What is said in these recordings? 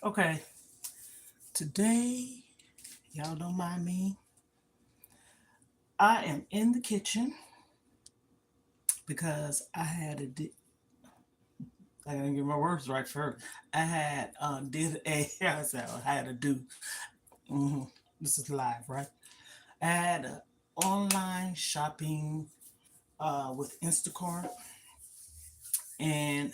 Okay, today, y'all don't mind me. I am in the kitchen because I gotta get my words right first. I had did a I said I had to do. hmm This is live, right? I had a online shopping with Instacart and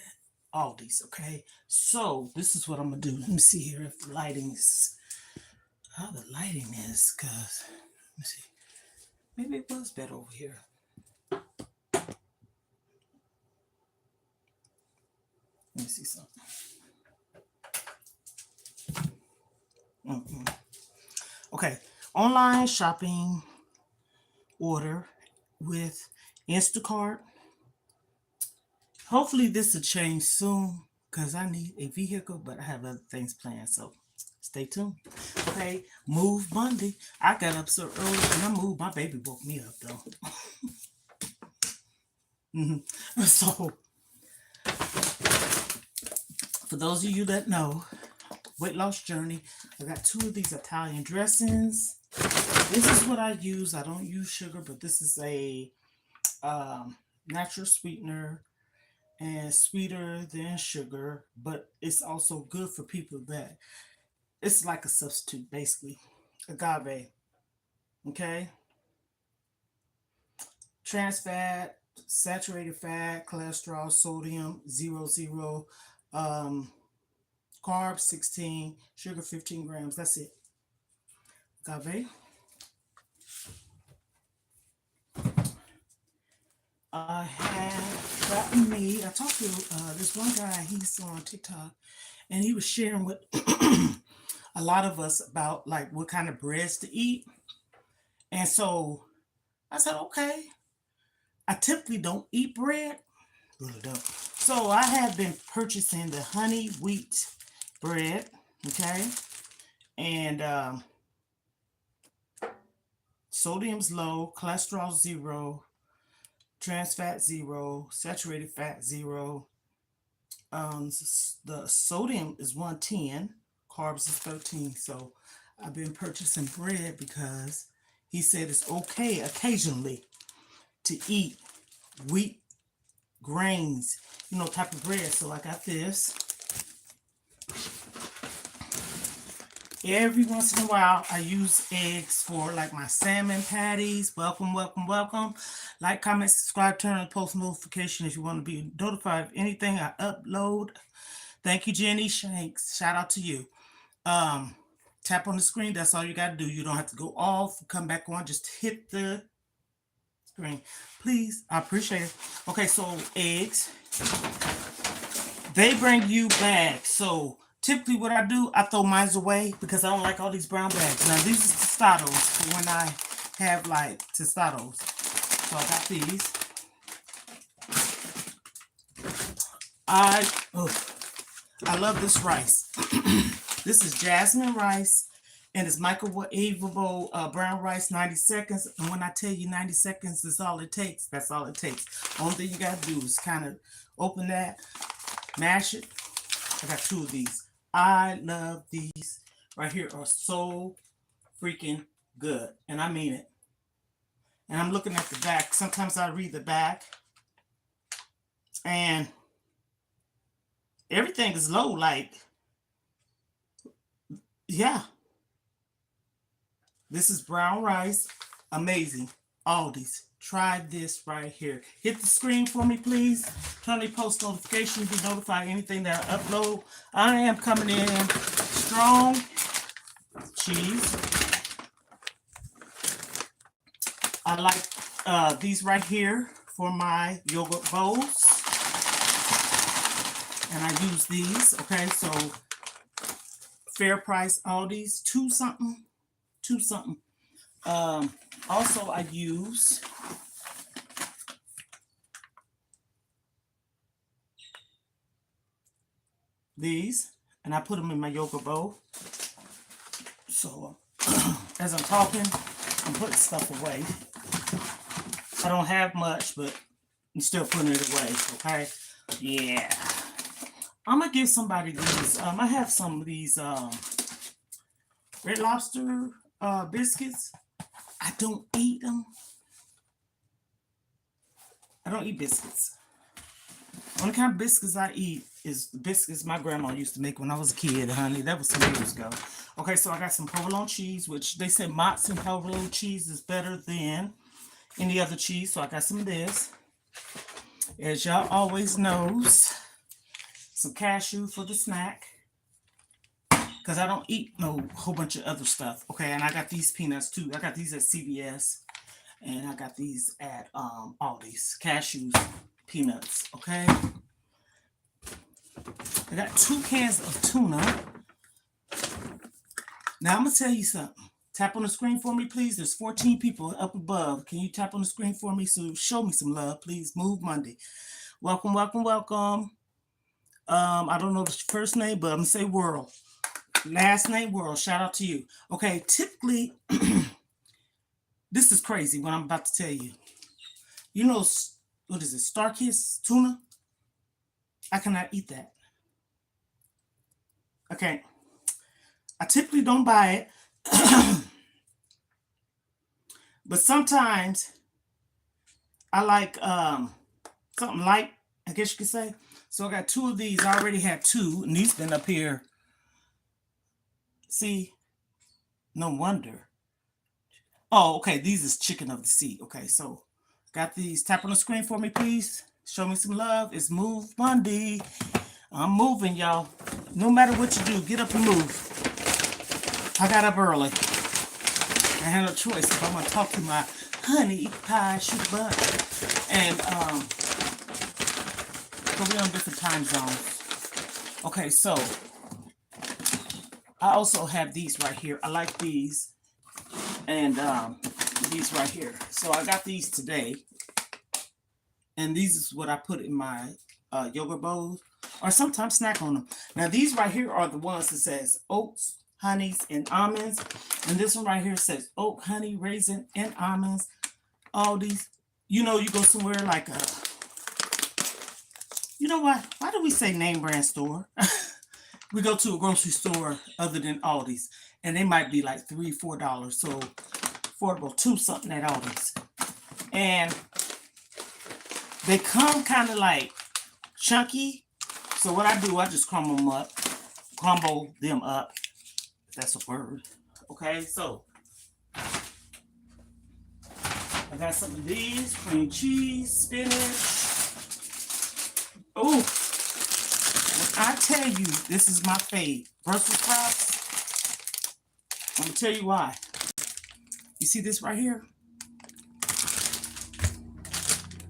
Aldi's. Okay, so this is what I'm gonna do. Let me see here if the lighting is how the lighting is, cause let me see. Maybe it was better over here. Let me see something. Mm-mm. Okay, online shopping order with Instacart. Hopefully this will change soon because I need a vehicle, but I have other things planned. So stay tuned. Okay, move Monday. I got up so early and I moved. My baby woke me up though. So for those of you that know, weight loss journey, I got two of these Italian dressings. This is what I use. I don't use sugar, but this is a natural sweetener and sweeter than sugar, but it's also good for people that it's like a substitute basically. Agave, okay? Trans fat, saturated fat, cholesterol, sodium, 0, um, carbs 16, sugar 15 grams. That's it. Agave. I have gotten me. I talked to this one guy. He's on TikTok, and he was sharing with a lot of us about like what kind of breads to eat. And so I said, okay. I typically don't eat bread, really don't. So I have been purchasing the honey wheat bread, okay, and sodium's low, cholesterol 0, trans fat 0, saturated fat 0. The sodium is 110, carbs is 13. So I've been purchasing bread because he said it's okay occasionally to eat wheat grains, type of bread. So I got this. Every once in a while, I use eggs for like my salmon patties. Welcome, welcome, welcome. Like, comment, subscribe, turn on post notification if you want to be notified of anything I upload. Thank you, Jenny Shanks. Shout out to you. Tap on the screen. That's all you got to do. You don't have to go off, come back on. Just hit the screen. Please, I appreciate it. Okay, so eggs. They bring you bags. So typically what I do, I throw mine away because I don't like all these brown bags. Now these are tostados for when I have like tostados. So I got these. I love this rice. This is jasmine rice and it's microwavable brown rice, 90 seconds. And when I tell you 90 seconds is all it takes, that's all it takes. Only thing you got to do is kind of open that, mash it. I got two of these. I love these right here are so freaking good. And I mean it. And I'm looking at the back. Sometimes I read the back. And everything is low. Like, yeah. This is brown rice. Amazing. Aldi's. Try this right here. Hit the screen for me, please. Turn on post notifications. Be notified anything that I upload. I am coming in strong. Cheese. I like these right here for my yogurt bowls. And I use these. Okay, so fair price Aldi's. Two something. Also, I use these, and I put them in my yogurt bowl. So, as I'm talking, I'm putting stuff away. I don't have much, but I'm still putting it away, okay? Yeah. I'm gonna give somebody these. I have some of these Red Lobster biscuits. I don't eat them. I don't eat biscuits. Only kind of biscuits I eat is the biscuits my grandma used to make when I was a kid, honey. That was some years ago. Okay, so I got some provolone cheese, which they said Mott's and provolone cheese is better than any other cheese. So I got some of this. As y'all always knows, some cashew for the snack. Because I don't eat no whole bunch of other stuff. Okay, and I got these peanuts too. I got these at CVS. And I got these at Aldi's. Cashews, peanuts, okay? I got 2 cans of tuna. Now, I'm going to tell you something. Tap on the screen for me, please. There's 14 people up above. Can you tap on the screen for me? So show me some love, please. Move Monday. Welcome, welcome, welcome. I don't know the first name, but I'm going to say World. Last name, World. Shout out to you. Okay, typically... This is crazy what I'm about to tell you. You know, what is it? Starkist tuna? I cannot eat that. Okay. I typically don't buy it. But sometimes I like something light, I guess you could say. So I got 2 of these. I already have 2. And these been up here. See? No wonder. Oh, okay. These is chicken of the sea. Okay, so got these. Tap on the screen for me, please. Show me some love. It's Move Monday. I'm moving, y'all. No matter what you do, get up and move. I got up early. I had no choice. If I'm going to talk to my honey pie shoot butt. And, so we're on different time zones. Okay, so I also have these right here. I like these. And these right here. So I got these today. And these is what I put in my yogurt bowls. Or sometimes snack on them. Now these right here are the ones that says oats, honeys, and almonds. And this one right here says oat, honey, raisin, and almonds. All these. You know, you go somewhere like a... You know what? Why do we say name brand store? We go to a grocery store other than Aldi's. And they might be like $3, $4. So affordable $2 something at Aldi's. And they come kind of like chunky. So what I do, I just crumble them up. Crumble them up. If that's a word. Okay, so I got some of these. Cream cheese, spinach. Oh, when I tell you this is my fave. Brussels sprouts. I'm going to tell you why. You see this right here?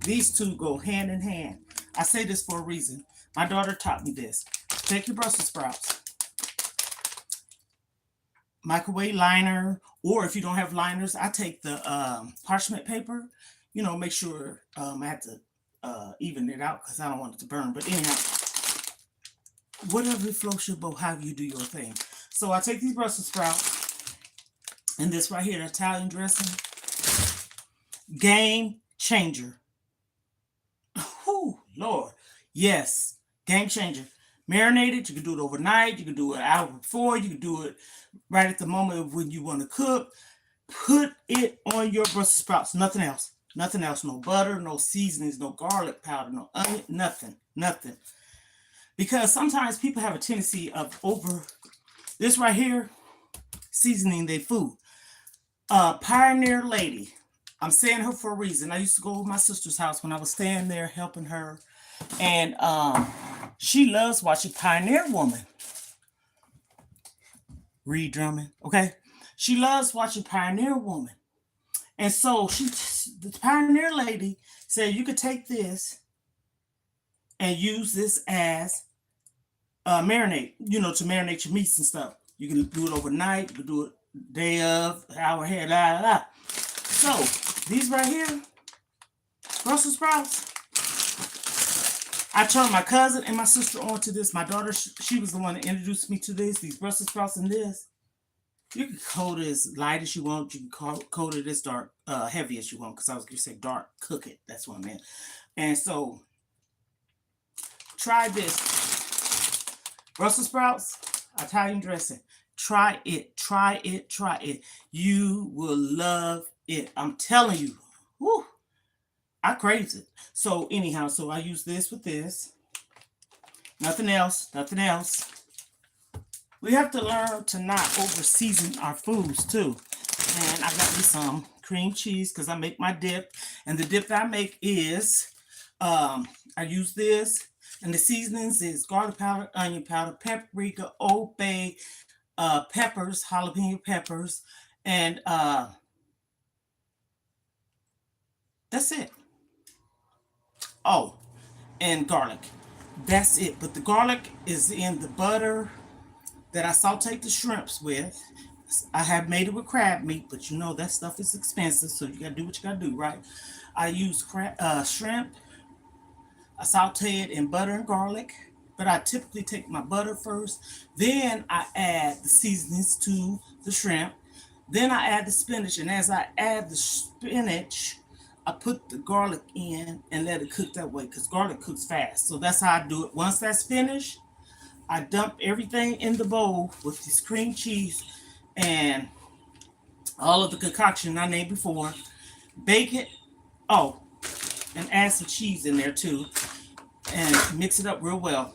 These two go hand in hand. I say this for a reason. My daughter taught me this. Take your Brussels sprouts. Microwave liner. Or if you don't have liners, I take the parchment paper. You know, make sure I have to even it out because I don't want it to burn. But anyhow, whatever floats your boat, however you do your thing. So I take these Brussels sprouts. And this right here, the Italian dressing. Game changer. Oh, Lord. Yes. Game changer. Marinated. You can do it overnight. You can do it an hour before. You can do it right at the moment when you want to cook. Put it on your Brussels sprouts. Nothing else. Nothing else. No butter, no seasonings, no garlic powder, no onion, nothing. Nothing. Because sometimes people have a tendency of over this right here, seasoning their food. Pioneer lady. I'm saying her for a reason. I used to go to my sister's house when I was staying there helping her. And she loves watching Pioneer Woman. Reed Drummond. Okay. She loves watching Pioneer Woman. And so the Pioneer lady said you could take this and use this as marinate, you know, to marinate your meats and stuff. You can do it overnight. You can do it day of, hour ahead, la la la. So these right here, Brussels sprouts. I turned my cousin and my sister on to this. My daughter, she was the one that introduced me to this. These Brussels sprouts and this. You can coat it as light as you want. You can coat it as dark, heavy as you want. Because I was going to say dark, cook it. That's what I meant. And so, try this. Brussels sprouts, Italian dressing. Try it, try it, try it. You will love it. I'm telling you. Woo, I crave it. So anyhow, so I use this with this. Nothing else, nothing else. We have to learn to not over season our foods too. And I got me some cream cheese because I make my dip. And the dip that I make is, I use this. And the seasonings is garlic powder, onion powder, paprika, Old Bay, peppers, jalapeno peppers, and that's it. Oh, and garlic. That's it. But the garlic is in the butter that I sauteed the shrimps with. I have made it with crab meat, but you know that stuff is expensive, so you gotta do what you gotta do, right? I use shrimp. I saute it in butter and garlic, but I typically take my butter first. Then I add the seasonings to the shrimp. Then I add the spinach, and as I add the spinach, I put the garlic in and let it cook that way because garlic cooks fast. So that's how I do it. Once that's finished, I dump everything in the bowl with this cream cheese and all of the concoction I named before. Bake it. Oh, and add some cheese in there too. And mix it up real well.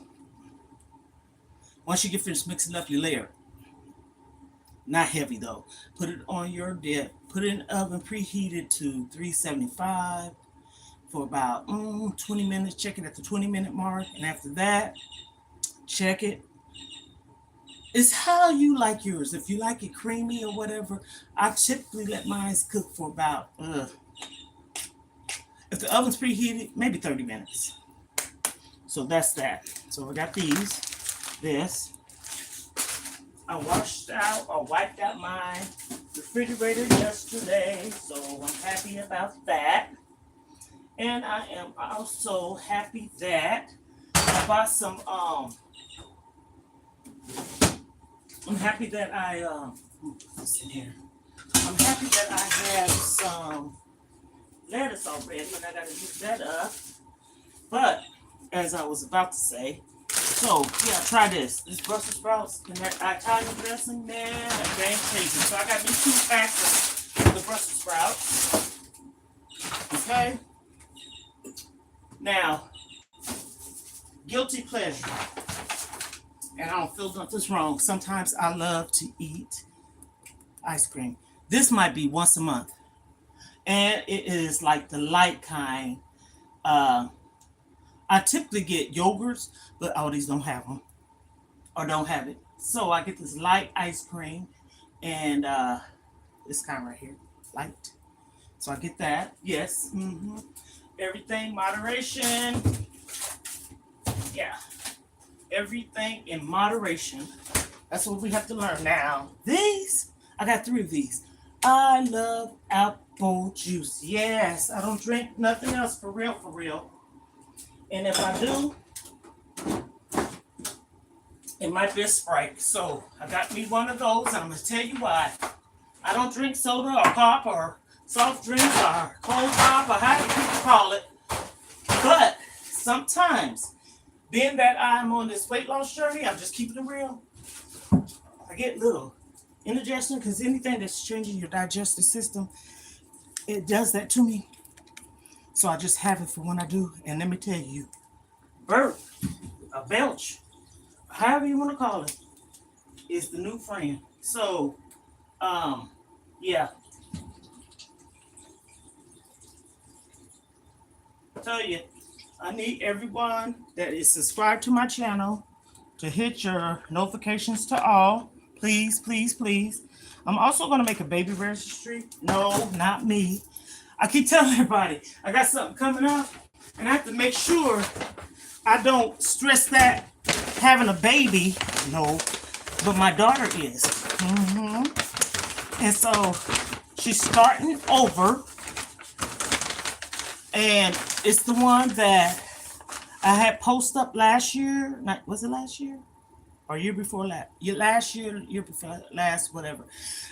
Once you get finished mixing it up, you layer it. Not heavy though. Put it on your dip. Put it in the oven preheated to 375 for about 20 minutes. Check it at the 20-minute mark. And after that, check it. It's how you like yours. If you like it creamy or whatever, I typically let mine cook for about, if the oven's preheated, maybe 30 minutes. So that's that. So I got this. I washed out or wiped out my refrigerator yesterday, so I'm happy about that. And I am also happy that I bought some, I'm happy that what's in here? I'm happy that I have some lettuce already, and I gotta use that up. But, as I was about to say, so, yeah, try this. This Brussels sprouts and that Italian dressing, man, that game crazy. So I got these 2 packs of the Brussels sprouts. Okay? Now, guilty pleasure. And I don't feel nothing's wrong. Sometimes I love to eat ice cream. This might be once a month. And it is like the light kind. I typically get yogurts, but all these don't have them or don't have it. So I get this light ice cream, and this kind right here, light. So I get that. Yes. Everything moderation. Yeah. Everything in moderation. That's what we have to learn now. These, I got 3 of these. I love apple juice. Yes, I don't drink nothing else for real, for real. And if I do, it might be a Sprite. So I got me one of those, and I'm going to tell you why. I don't drink soda or pop or soft drinks or cold pop or however people call it. But sometimes, being that I'm on this weight loss journey, I'm just keeping it real. I get little indigestion because anything that's changing your digestive system, it does that to me. So I just have it for when I do. And let me tell you, burp, a belch, however you want to call it, is the new friend. So, yeah. I tell you, I need everyone that is subscribed to my channel to hit your notifications to all. Please, please, please. I'm also going to make a baby registry. No, not me. I keep telling everybody, I got something coming up, and I have to make sure I don't stress that having a baby. No, but my daughter is. And so she's starting over, and it's the one that I had posted up last year. Was it last year? Or year before last? Last year, year before last, whatever.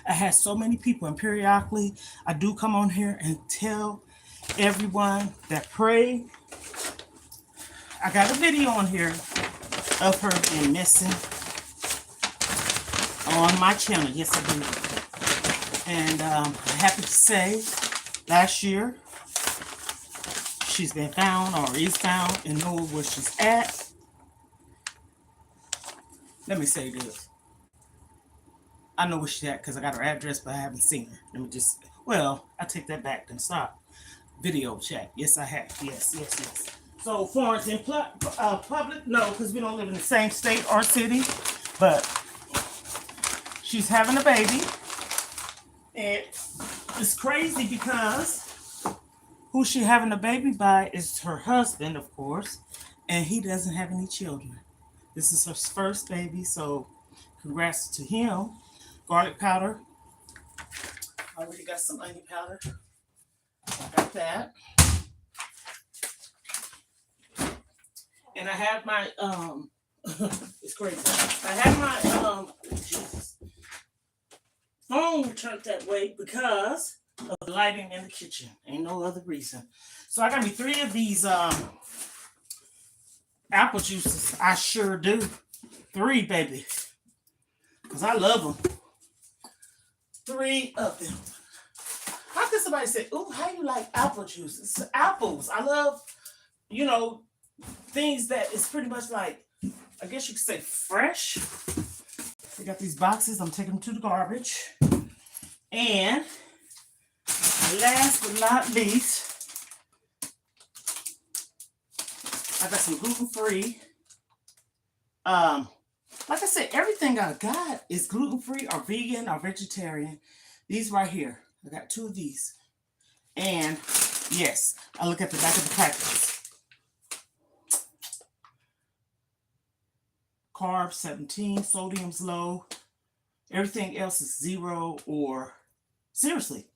I had so many people, and periodically I do come on here and tell everyone that pray. I got a video on here of her being missing on my channel. Yes, I do. And I'm happy to say last year she's been found or is found and know where she's at. Let me say this. I know where she's at because I got her address, but I haven't seen her. Let me just, well, I take that back. Then stop. Video chat. Yes, I have. Yes, yes, yes. So foreigners in public, no, because we don't live in the same state or city. But she's having a baby. And it's crazy because who she having a baby by is her husband, of course. And he doesn't have any children. This is her first baby, so congrats to him. Garlic powder. I already got some onion powder. I got that. And I have my it's crazy. I have my Jesus, phone turned that way because of the lighting in the kitchen. Ain't no other reason. So I got me 3 of these apple juices. I sure do. 3, baby. Because I love them. 3 of them. How could somebody say, "Ooh, how you like apple juice?" It's apples. I love, you know, things that is pretty much like, I guess you could say fresh. We got these boxes. I'm taking them to the garbage. And last but not least, I got some gluten-free. Like I said, everything I got is gluten-free or vegan or vegetarian. These right here. I got 2 of these. And yes, I look at the back of the packets. Carbs 17, sodium's low. Everything else is 0 or seriously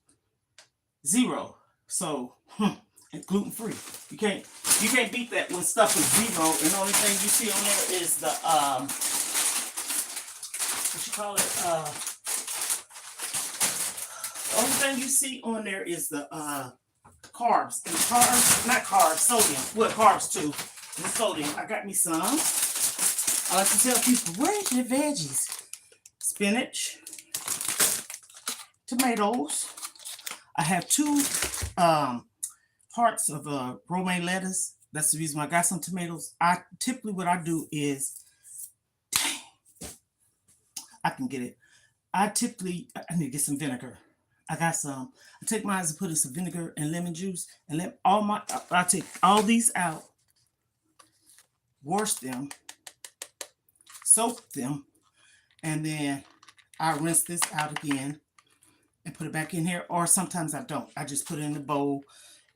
0. So and gluten-free. You can't beat that when stuff is 0. And the only thing you see on there is the what you call it? The only thing you see on there is the carbs. And carbs, not carbs, sodium. Well, carbs too. And sodium. I got me some. I like to tell people, where's your veggies? Spinach, tomatoes. I have 2 parts of romaine lettuce. That's the reason why I got some tomatoes. I typically what I do is, dang, I can get it. I need to get some vinegar. I got some. I take mine and put in some vinegar and lemon juice and let I take all these out, wash them, soak them, and then I rinse this out again and put it back in here. Or sometimes I don't. I just put it in the bowl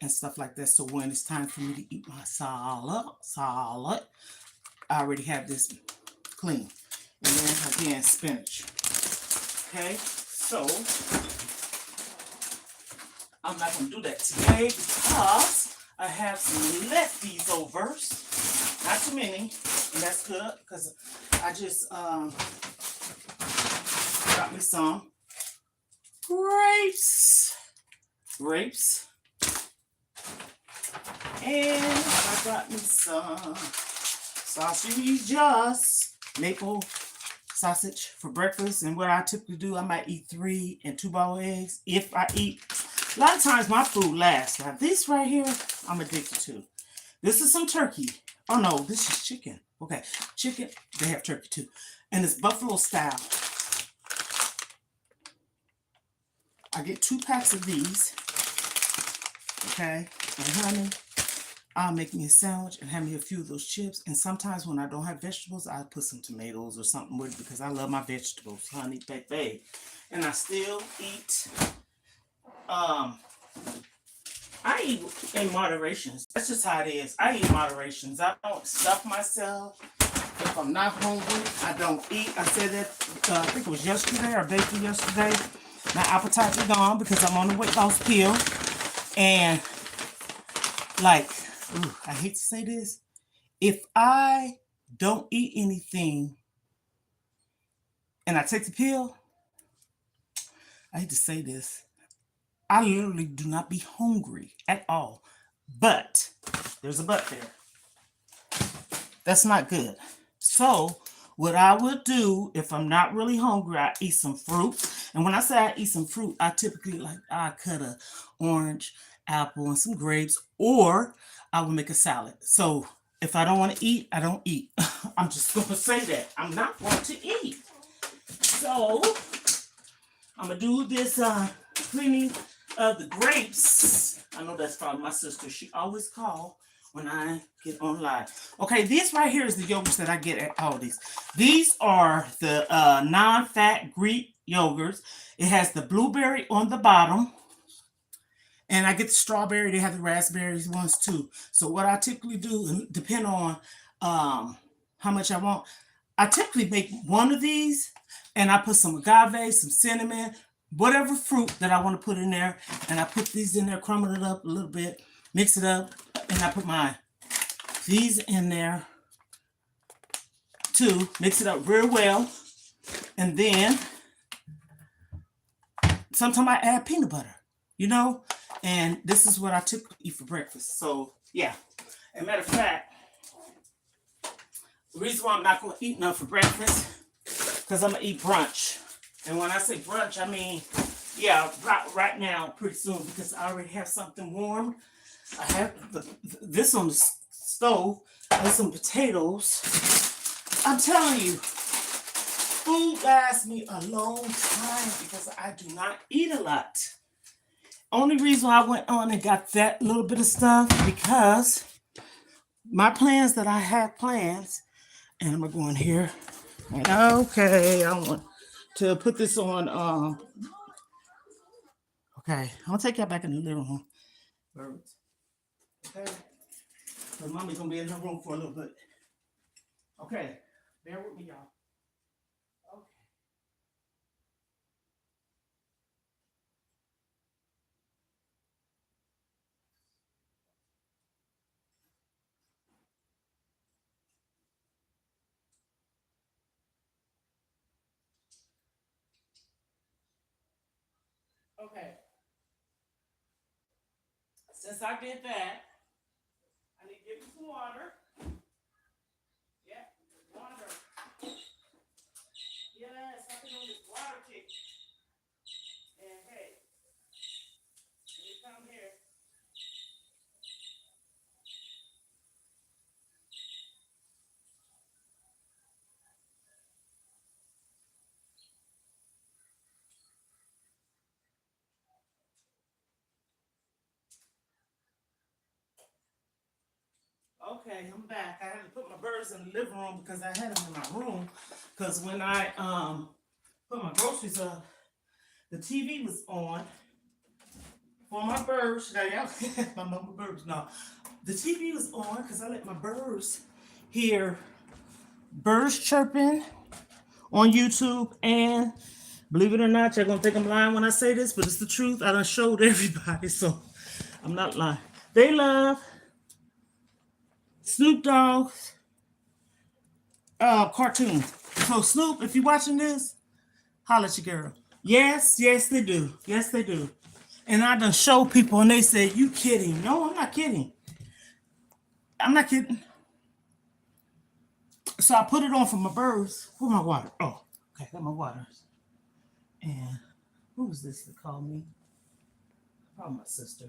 and stuff like that. So when it's time for me to eat my salad, I already have this clean. And then again, spinach. Okay, so I'm not going to do that today because I have some leftovers. Not too many, and that's good because I just got me some grapes. And I got me some sausage just maple sausage for breakfast. And what I typically do, I might eat 3 and 2 boiled eggs. If I eat, a lot of times my food lasts. Now this right here, I'm addicted to. This is some turkey. Oh no, this is chicken. Okay, chicken, they have turkey too. And it's buffalo style. I get 2 packs of these. Okay, and honey, I'll make me a sandwich and have me a few of those chips. And sometimes when I don't have vegetables, I'll put some tomatoes or something with it because I love my vegetables, honey, baby. And I still eat, I eat in moderations. That's just how it is. I eat moderations. I don't stuff myself. If I'm not hungry, I don't eat. I said that, I think it was yesterday or day before yesterday. My appetite is gone because I'm on the weight loss pill. And like, ooh, I hate to say this. If I don't eat anything and I take the pill, I hate to say this, I literally do not be hungry at all. But there's a but there. That's not good. So So what I would do if I'm not really hungry, I eat some fruit. And when I say I eat some fruit, I typically I cut a orange, apple, and some grapes, or I will make a salad. So if I don't want to eat, I don't eat. I'm just gonna say that. I'm not going to eat. So I'm gonna do this cleaning of the grapes. I know that's probably my sister. She always call when I get on live. Okay, this right here is the yogurts that I get at Aldi's. These are the non-fat Greek yogurts. It has the blueberry on the bottom. And I get the strawberry. They have the raspberries ones too. So what I typically do, and depend on how much I want, I typically make one of these, and I put some agave, some cinnamon, whatever fruit that I want to put in there, and I put these in there, crumble it up a little bit, mix it up, and I put these in there too, mix it up real well, and then sometimes I add peanut butter, you know, and this is what I typically eat for breakfast. So yeah, as a matter of fact, the reason why I'm not going to eat none for breakfast, because I'm going to eat brunch. And when I say brunch, I mean, yeah, right now, pretty soon, because I already have something warm. I have this on the stove and some potatoes. I'm telling you, food lasts me a long time because I do not eat a lot. Only reason I went on and got that little bit of stuff because my plans that I had plans, and I'm gonna go in here. And okay, I want to put this on. Okay, I'm gonna take y'all back in the living room. Birds. Okay, so mommy's gonna be in her room for a little bit. Okay, bear with me, y'all. Okay. Since I did that, I need to give you some water. Yeah, water. Yes, I've been on this water kick. And hey, let me come here. Okay, I'm back. I had to put my birds in the living room because I had them in my room. Because when I put my groceries up, the TV was on for my birds. Now y'all, my mama birds. No, the TV was on because I let my birds hear birds chirping on YouTube. And believe it or not, you're gonna think I'm lying when I say this, but it's the truth. I done showed everybody, so I'm not lying. They love Snoop Dogg's cartoon. So Snoop, if you're watching this, holla at your girl. Yes, yes they do. Yes they do. And I done show people and they say, you kidding. No, I'm not kidding. I'm not kidding. So I put it on for my birds. Where's my water? Oh, okay, got my water. And who was this that called me? Probably my sister.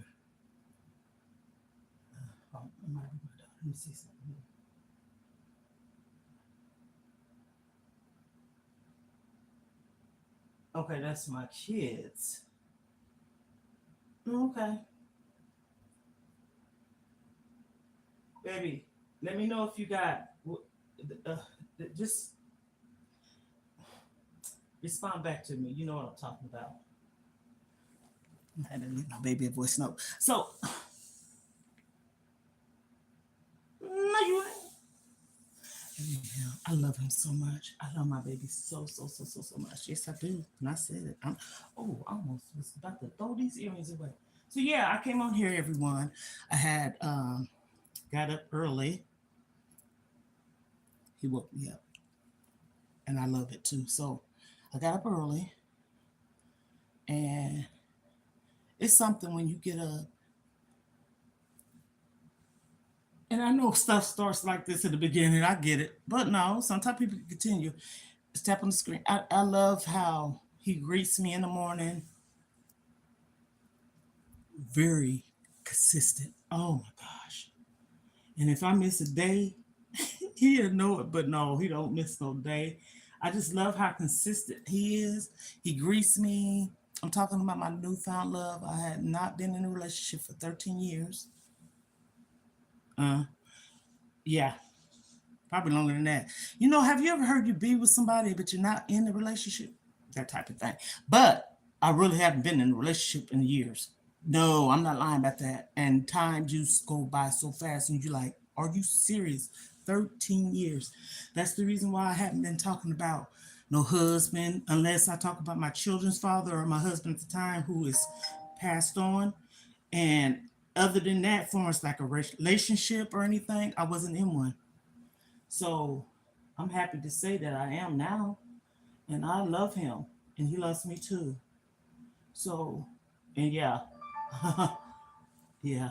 It might be my daughter. Let me see something. Okay, that's my kids. Okay. Baby, let me know if you got, uh, just respond back to me. You know what I'm talking about. I had to leave my baby a voice note. So, no, you ain't. I love him so much. I love my baby so, so, so, so, so much. Yes, I do. And I said it. I almost was about to throw these earrings away. So, yeah, I came on here, everyone. I had got up early. He woke me up. And I love it too. So, I got up early. And it's something when you get up. And I know stuff starts like this at the beginning. I get it. But no, sometimes people can continue. Step on the screen. I love how he greets me in the morning. Very consistent. Oh my gosh. And if I miss a day, he'll know it. But no, he don't miss no day. I just love how consistent he is. He greets me. I'm talking about my newfound love. I had not been in a relationship for 13 years. Uh, yeah, probably longer than that. You know, have you ever heard you be with somebody but you're not in a relationship? That type of thing. But I really haven't been in a relationship in years. No, I'm not lying about that. And time just go by so fast, and you're like, are you serious? 13 years. That's the reason why I haven't been talking about no husband unless I talk about my children's father or my husband at the time who is passed on. And other than that, for us like a relationship or anything, I wasn't in one. So I'm happy to say that I am now, and I love him, and he loves me too. So, and yeah, yeah,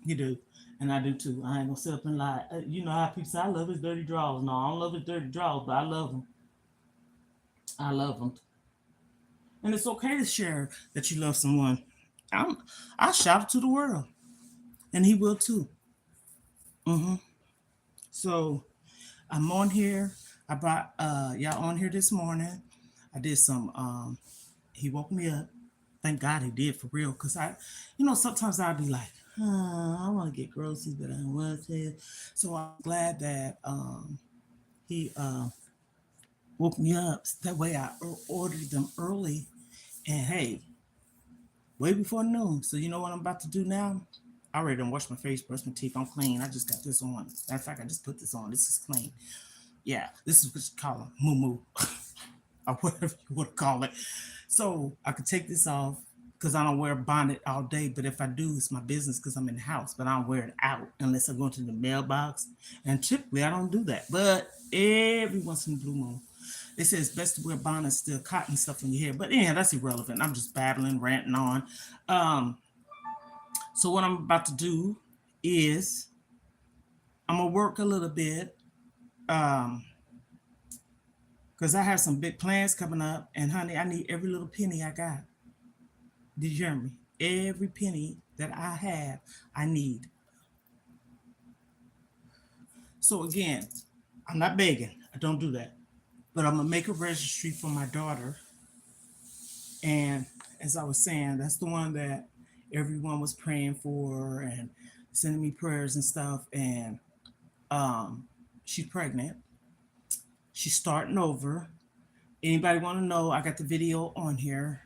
you do, and I do too. I ain't gonna sit up and lie. You know how people say I love his dirty drawers. No, I don't love his dirty drawers, but I love him. I love him, and it's okay to share that you love someone. I'm, I shout to the world, and he will too. Hmm. So I'm on here. I brought y'all on here this morning. I did some. He woke me up. Thank God he did for real. Cause sometimes I'd be like, I want to get groceries, but I don't want to. So I'm glad that he woke me up. That way I ordered them early. And hey, way before noon. So you know what I'm about to do now? I already done washed my face, brushed my teeth. I'm clean. I just got this on. Matter of fact, I just put this on. This is clean. Yeah, this is what you call a moo moo. Or whatever you want to call it. So I could take this off because I don't wear a bonnet all day. But if I do, it's my business because I'm in the house. But I don't wear it out unless I go into the mailbox. And typically I don't do that. But every once in a blue moon, it says best to wear bonnets, still cotton stuff in your hair. But yeah, that's irrelevant. I'm just babbling, ranting on. Um, so what I'm about to do is I'm gonna work a little bit. Um, because I have some big plans coming up, and honey, I need every little penny I got. Did you hear me? Every penny that I have, I need. So again, I'm not begging. I don't do that. But I'm gonna make a registry for my daughter. And as I was saying, that's the one that everyone was praying for and sending me prayers and stuff. And she's pregnant. She's starting over. Anybody want to know? I got the video on here.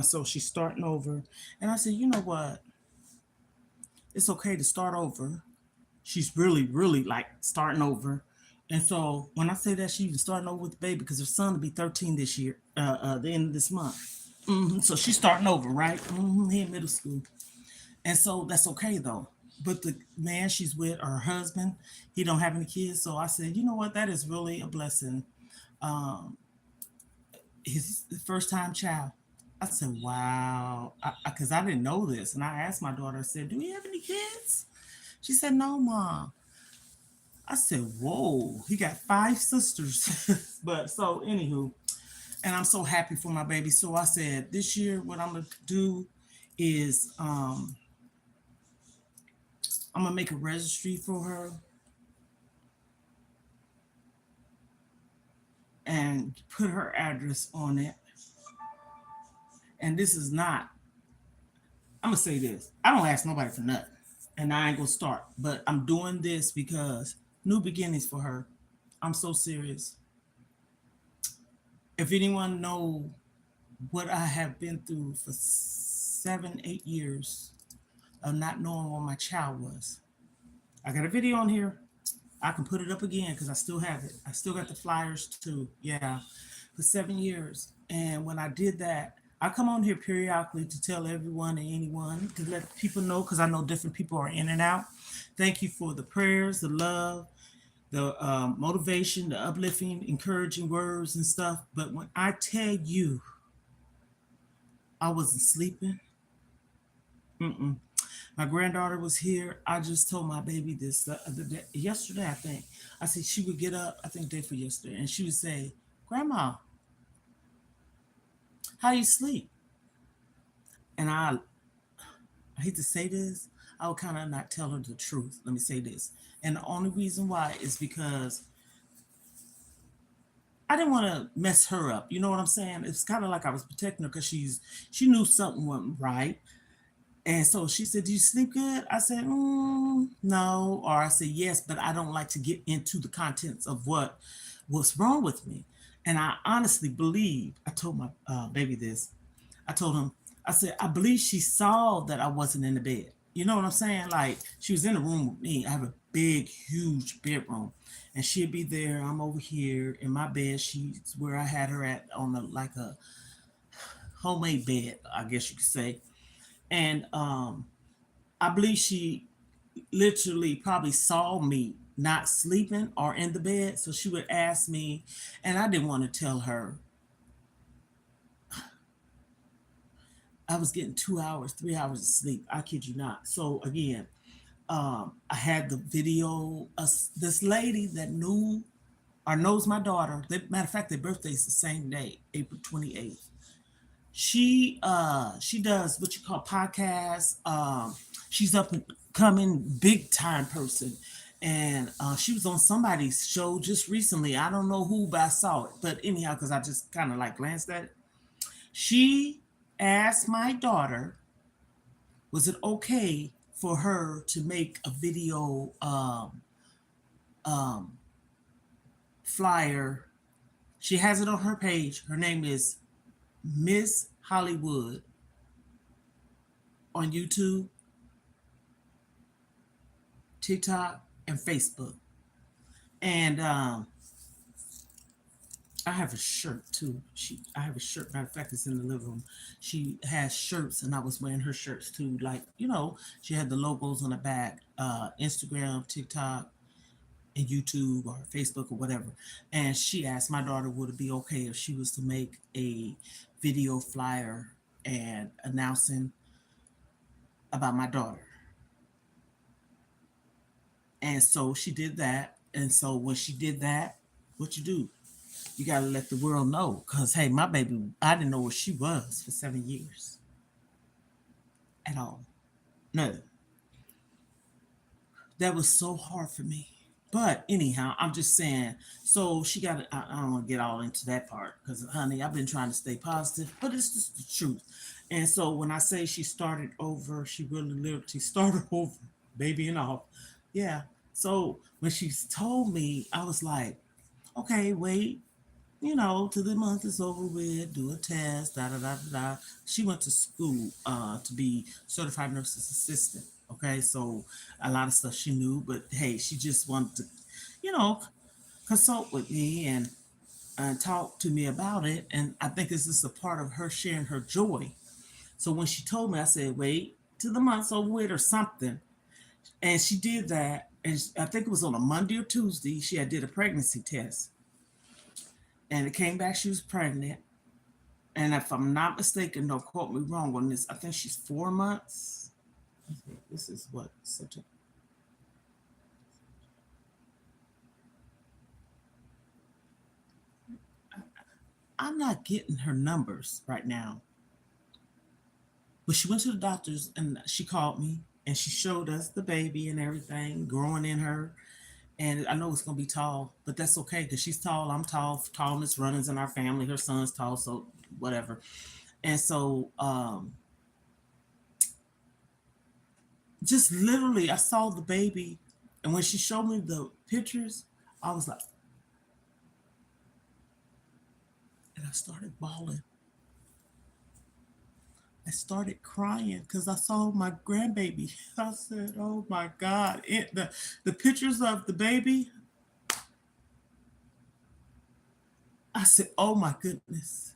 So she's starting over. And I said, you know what? It's okay to start over. She's really, really like starting over. And so when I say that she's even starting over with the baby, because her son will be 13 this year, the end of this month. So she's starting over, right? He in middle school. And so that's okay though. But the man she's with, or her husband, he don't have any kids. So I said, you know what? That is really a blessing. Um, his first time child. I said, wow. Because I didn't know this. And I asked my daughter, I said, do we have any kids? She said, no, mom. I said, whoa, he got five sisters. But so, anywho, and I'm so happy for my baby. So I said, this year, what I'm going to do is I'm going to make a registry for her and put her address on it. And this is not, I'm going to say this, I don't ask nobody for nothing. And I ain't going to start. But I'm doing this because new beginnings for her. I'm so serious. If anyone know what I have been through for 7, 8 years of not knowing where my child was, I got a video on here. I can put it up again because I still have it. I still got the flyers too. Yeah, for 7 years. And when I did that, I come on here periodically to tell everyone and anyone to let people know because I know different people are in and out. Thank you for the prayers, the love, the motivation, the uplifting, encouraging words and stuff. But when I tell you, I wasn't sleeping. Mm-mm. My granddaughter was here. I just told my baby this the other day, yesterday, I think. I said she would get up, I think day for yesterday, and she would say, Grandma, how you sleep? And I hate to say this, I would kind of not tell her the truth. Let me say this. And the only reason why is because I didn't want to mess her up. You know what I'm saying? It's kind of like I was protecting her because she knew something wasn't right. And so she said, "Do you sleep good?" I said, "No," or I said, "Yes," but I don't like to get into the contents of what's wrong with me. And I honestly believe I told my baby this. I told him, I said, I believe she saw that I wasn't in the bed. You know what I'm saying? Like she was in the room with me. I have a big, huge bedroom, and she'd be there. I'm over here in my bed. She's where I had her at on like a homemade bed, I guess you could say. And I believe she literally probably saw me not sleeping or in the bed. So she would ask me, and I didn't want to tell her I was getting 2 hours, 3 hours of sleep. I kid you not. So again, I had the video. This lady that knew or knows my daughter. Matter of fact, their birthday's the same day, April 28th. She does what you call podcasts. She's up and coming big time person, and she was on somebody's show just recently. I don't know who, but I saw it. But anyhow, because I just kind of like glanced at it, she asked my daughter, was it okay for her to make a video um, flyer? She has it on her page. Her name is Miss Hollywood on YouTube, TikTok, and Facebook. And I have a shirt too. I have a shirt. Matter of fact, it's in the living room. She has shirts, and I was wearing her shirts too. Like she had the logos on the back, Instagram, TikTok, and YouTube or Facebook or whatever. And she asked my daughter, would it be okay if she was to make a video flyer and announcing about my daughter? And so she did that. And so when she did that, what you do? You gotta let the world know. Cause hey, my baby, I didn't know where she was for 7 years at all. No, that was so hard for me. But anyhow, I'm just saying. So she got. I don't want to get all into that part because, honey, I've been trying to stay positive, but it's just the truth. And so when I say she started over, she really literally started over, baby and all. Yeah. So when she told me, I was like, okay, wait, till the month is over with, do a test, da da da da da. She went to school to be certified nurse's assistant. Okay, so a lot of stuff she knew, but hey, she just wanted to, you know, consult with me and talk to me about it. And I think it's just a part of her sharing her joy. So when she told me, I said, wait till the month's over with or something. And she did that. And I think it was on a Monday or Tuesday. She had did a pregnancy test, and it came back she was pregnant. And if I'm not mistaken, don't quote me wrong on this. I think she's 4 months. This is what such a. I'm not getting her numbers right now, but she went to the doctors and she called me and she showed us the baby and everything growing in her. And I know it's gonna be tall, but that's okay because she's tall. I'm tall. Tallness runners in our family. Her son's tall, so whatever. And so, just literally, I saw the baby, and when she showed me the pictures, I was like, and I started bawling. I started crying because I saw my grandbaby. I said, "Oh my God!" The pictures of the baby. I said, "Oh my goodness!"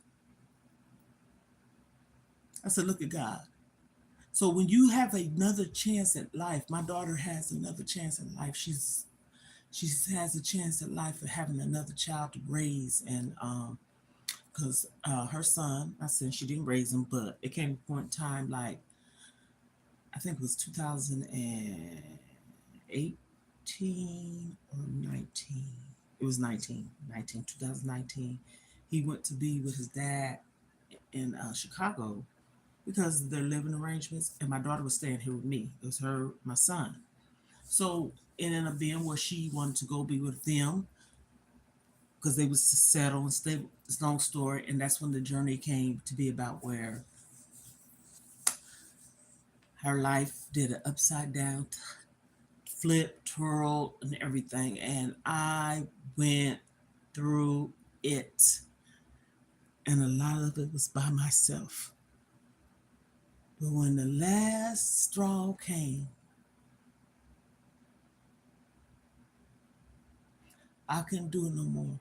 I said, "Look at God." So when you have another chance at life, my daughter has another chance in life. She has a chance at life of having another child to raise, and because her son, I said she didn't raise him, but it came a point in time like I think it was 2018 or 19. It was 2019. He went to be with his dad in Chicago because of their living arrangements, and my daughter was staying here with me. It was her, my son. So it ended up being where she wanted to go be with them because they was settled and stable. It's a long story, and that's when the journey came to be about where her life did an upside down flip, twirl, and everything. And I went through it, and a lot of it was by myself. But when the last straw came, I couldn't do it no more.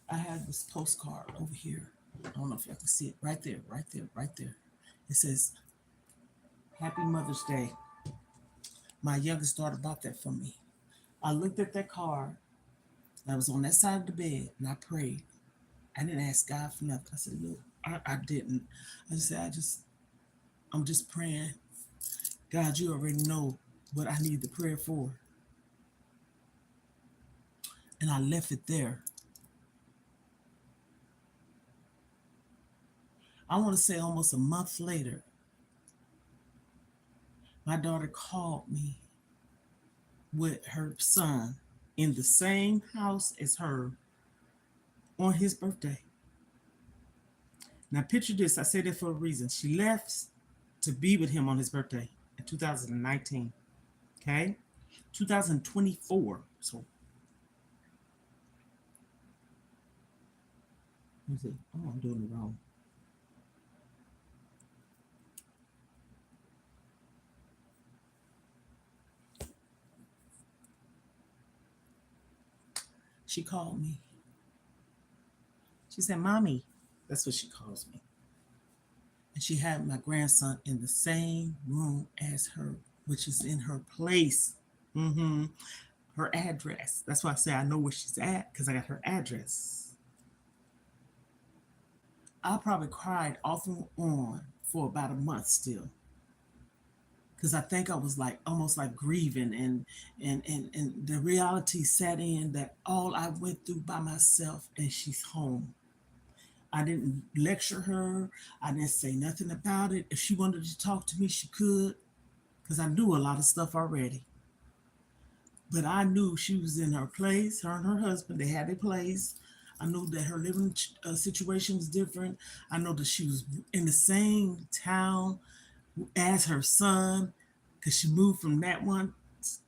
I had this postcard over here. I don't know if you can see it. Right there, right there, right there. It says, Happy Mother's Day. My youngest daughter bought that for me. I looked at that card. I was on that side of the bed and I prayed. I didn't ask God for nothing. I said, look, I didn't. I just said, I'm just praying. God, you already know what I need the prayer for. And I left it there. I want to say almost a month later, my daughter called me with her son in the same house as her on his birthday. Now, picture this. I say that for a reason. She left to be with him on his birthday in 2019. Okay? 2024. So, let me see. Oh, I'm doing it wrong. She called me. She said, Mommy. That's what she calls me. And she had my grandson in the same room as her, which is in her place. Mm-hmm. Her address. That's why I say I know where she's at, because I got her address. I probably cried off and on for about a month still. Because I think I was like almost like grieving, and the reality set in that all I went through by myself, and she's home. I didn't lecture her. I didn't say nothing about it. If she wanted to talk to me, she could, because I knew a lot of stuff already. But I knew she was in her place. Her and her husband, they had a place. I knew that her living situation was different. I know that she was in the same town as her son, because she moved from that one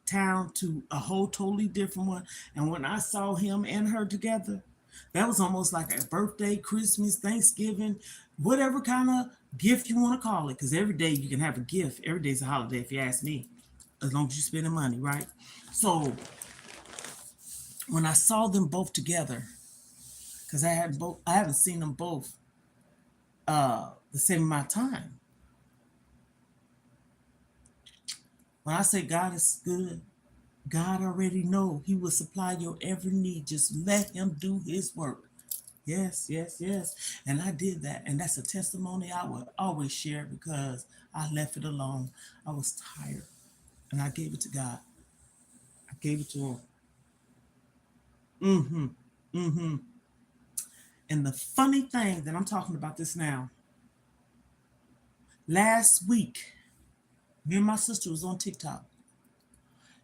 town to a whole totally different one. And when I saw him and her together, that was almost like a birthday, Christmas, Thanksgiving, whatever kind of gift you want to call it. Because every day you can have a gift. Every day's a holiday, if you ask me, as long as you're spending money, right? So when I saw them both together, because I haven't seen them both the same amount of time. When I say God is good, God already know He will supply your every need. Just let Him do His work. Yes, yes, yes. And I did that. And that's a testimony I will always share, because I left it alone. I was tired. And I gave it to God. I gave it to Him. Mm-hmm. Mm-hmm. And the funny thing that I'm talking about this now, last week, me and my sister was on TikTok.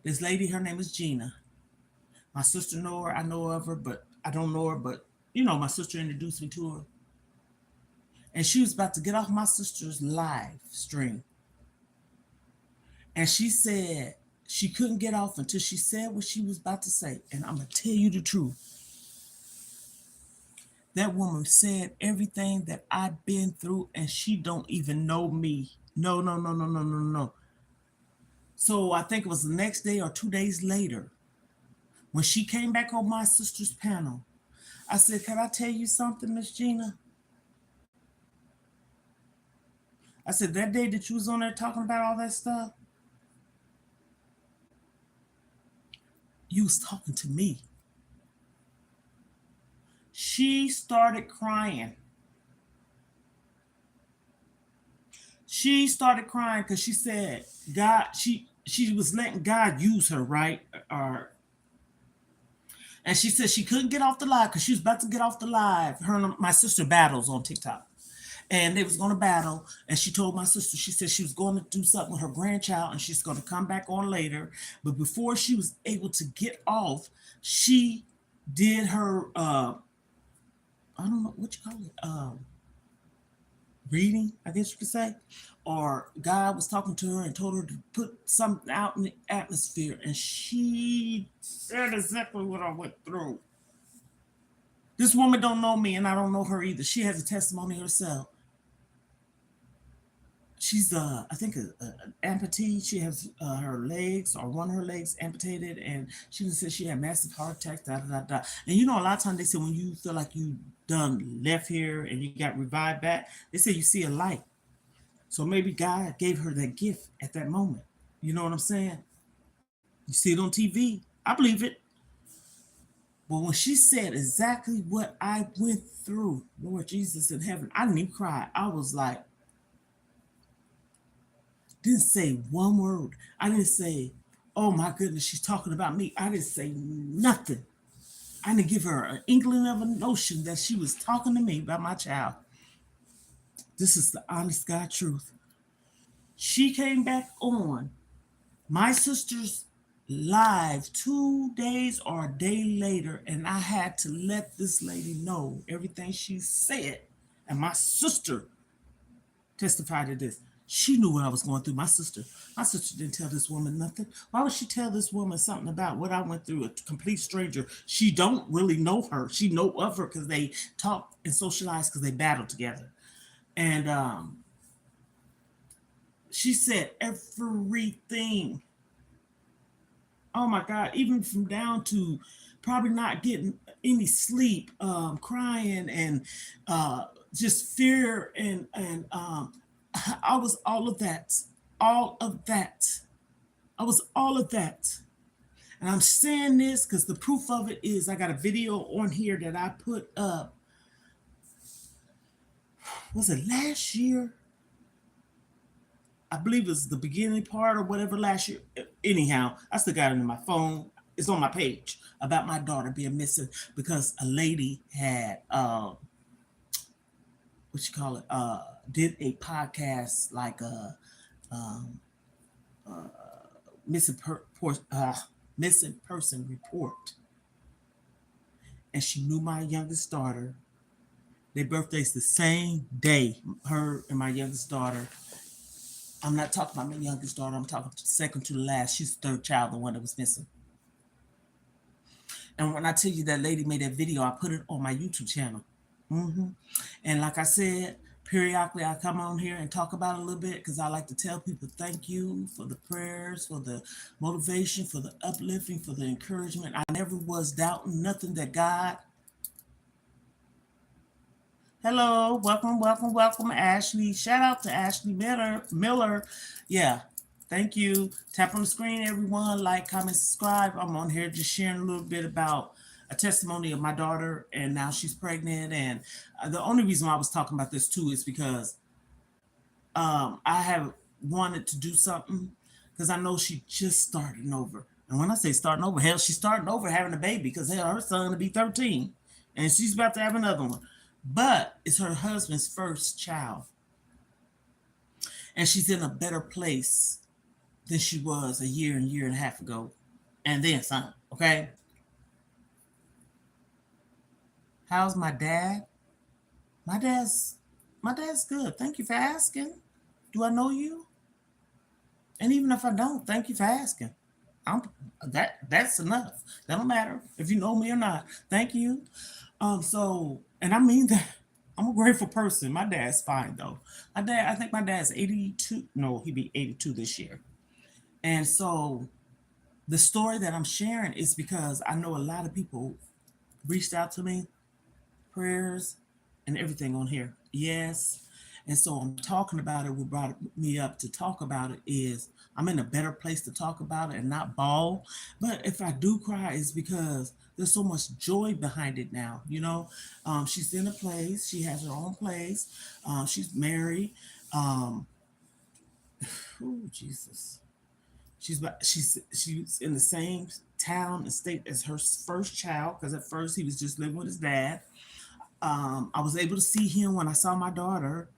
This lady, her name is Gina. My sister know her. I know of her, but I don't know her. But, my sister introduced me to her. And she was about to get off my sister's live stream. And she said she couldn't get off until she said what she was about to say. And I'm going to tell you the truth. That woman said everything that I've been through, and she don't even know me. No, no, no, no, no, no, no. So I think it was the next day or 2 days later, when she came back on my sister's panel, I said, can I tell you something, Miss Gina? I said, that day that you was on there talking about all that stuff, you was talking to me. She started crying. She started crying because she said God, she was letting God use her, right? Or and she said she couldn't get off the live because she was about to get off the live. Her and my sister battles on TikTok. And they was going to battle. And she told my sister, she said she was going to do something with her grandchild and she's going to come back on later. But before she was able to get off, she did her, I don't know what you call it, reading, I guess you could say. Or God was talking to her and told her to put something out in the atmosphere. And she said exactly what I went through. This woman don't know me and I don't know her either. She has a testimony herself. She's I think an amputee. She has her legs or one of her legs amputated, and she just said she had massive heart attack. Da, da, da, da. And you know, a lot of times they say when you feel like you done left here and you got revived back, they say you see a light. So maybe God gave her that gift at that moment. You know what I'm saying? You see it on TV. I believe it. But when she said exactly what I went through, Lord Jesus in heaven, I didn't even cry. I was like, didn't say one word. I didn't say, oh my goodness, she's talking about me. I didn't say nothing. I didn't give her an inkling of a notion that she was talking to me about my child. This is the honest God truth. She came back on my sister's live 2 days or a day later, and I had to let this lady know everything she said. And my sister testified to this. She knew what I was going through. My sister didn't tell this woman nothing. Why would she tell this woman something about what I went through? A complete stranger. She don't really know her. She know of her because they talk and socialize because they battle together. And she said everything. Oh my God, even from down to probably not getting any sleep, crying and just fear and I was all of that. All of that. I was all of that. And I'm saying this because the proof of it is I got a video on here that I put up. Was it last year? I believe it's the beginning part or whatever last year. Anyhow, I still got it in my phone. It's on my page about my daughter being missing because a lady had what you call it, did a podcast like a missing missing person report, and she knew my youngest daughter. Their birthdays the same day. Her and my youngest daughter. I'm not talking about my youngest daughter. I'm talking second to the last. She's the third child, the one that was missing. And when I tell you that lady made that video, I put it on my YouTube channel. And like I said, periodically I come on here and talk about it a little bit because I like to tell people thank you for the prayers, for the motivation, for the uplifting, for the encouragement. I never was doubting nothing that God. Hello, welcome, Ashley. Shout out to Ashley Miller. Yeah, thank you. Tap on the screen, everyone. Like, comment, subscribe. I'm on here just sharing a little bit about a testimony of my daughter, and now she's pregnant. And the only reason why I was talking about this too is because I have wanted to do something because I know she just starting over. And when I say starting over, hell, she's starting over having a baby because hell, her son will be 13 and she's about to have another one. But it's her husband's first child. And she's in a better place than she was a year and a half ago. And then some, okay? How's my dad? My dad's good. Thank you for asking. Do I know you? And even if I don't, thank you for asking. That's enough. That don't matter if you know me or not. Thank you. And I mean that I'm a grateful person. My dad's fine though. I think my dad's 82. No, he'd be 82 this year. And so the story that I'm sharing is because I know a lot of people reached out to me, prayers and everything on here. Yes. And so I'm talking about it. What brought me up to talk about it is I'm in a better place to talk about it and not bawl. But if I do cry, it's because there's so much joy behind it now. You know, she's in a place. She has her own place. She's married. Oh, Jesus. She's in the same town and state as her first child, because at first he was just living with his dad. I was able to see him when I saw my daughter.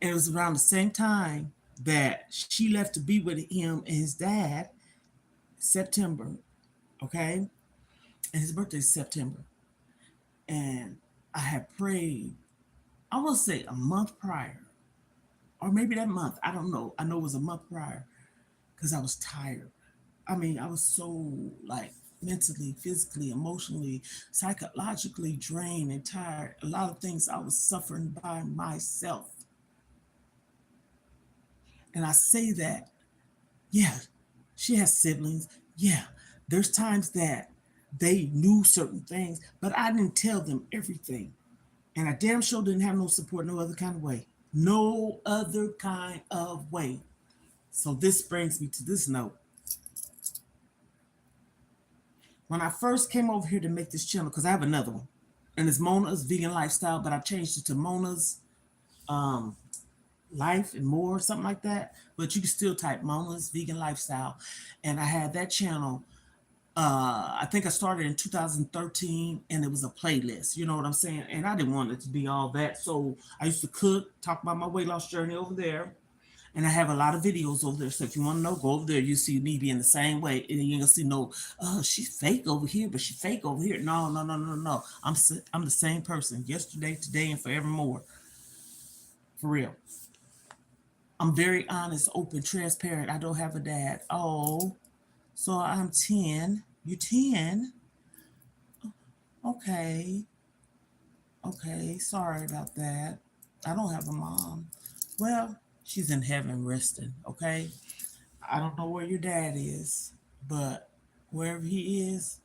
And it was around the same time that she left to be with him and his dad, September. Okay. And his birthday is September. And I had prayed, I will say a month prior, or maybe that month. I don't know. I know it was a month prior because I was tired. I mean, I was so like mentally, physically, emotionally, psychologically drained and tired. A lot of things I was suffering by myself. And I say that, yeah, she has siblings. Yeah, there's times that they knew certain things, but I didn't tell them everything. And I damn sure didn't have no support no other kind of way. No other kind of way. So this brings me to this note. When I first came over here to make this channel, because I have another one, and it's Mona's Vegan Lifestyle, but I changed it to Mona's um, Life and More, something like that. But you can still type Mona's Vegan Lifestyle. And I had that channel. I think I started in 2013, and it was a playlist. You know what I'm saying? And I didn't want it to be all that. So I used to cook, talk about my weight loss journey over there. And I have a lot of videos over there. So if you want to know, go over there. You see me being the same way. And you ain't gonna see no, oh, she's fake over here, but she's fake over here. No, no, no, no, no. I'm the same person yesterday, today, and forevermore. For real. I'm very honest, open, transparent. I don't have a dad. Oh, so I'm 10. You 10? Okay. Okay. Sorry about that. I don't have a mom. Well, she's in heaven resting. Okay. I don't know where your dad is, but wherever he is,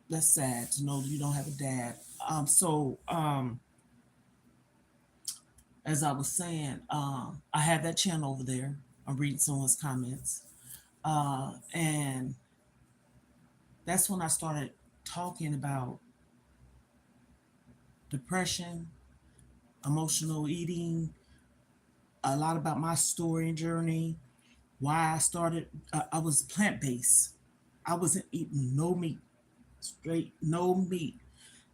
that's sad to know that you don't have a dad. As I was saying, I have that channel over there. I'm reading someone's comments. And that's when I started talking about depression, emotional eating, a lot about my story and journey, why I started. I was plant based. I wasn't eating no meat, straight no meat.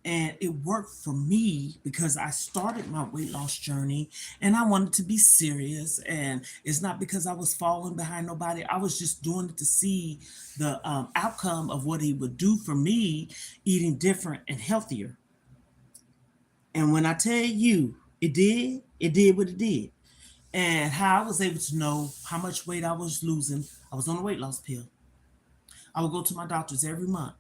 And it worked for me because I started my weight loss journey and I wanted to be serious. And it's not because I was falling behind nobody. I was just doing it to see the outcome of what he would do for me, eating different and healthier. And when I tell you it did what it did. And how I was able to know how much weight I was losing, I was on a weight loss pill. I would go to my doctors every month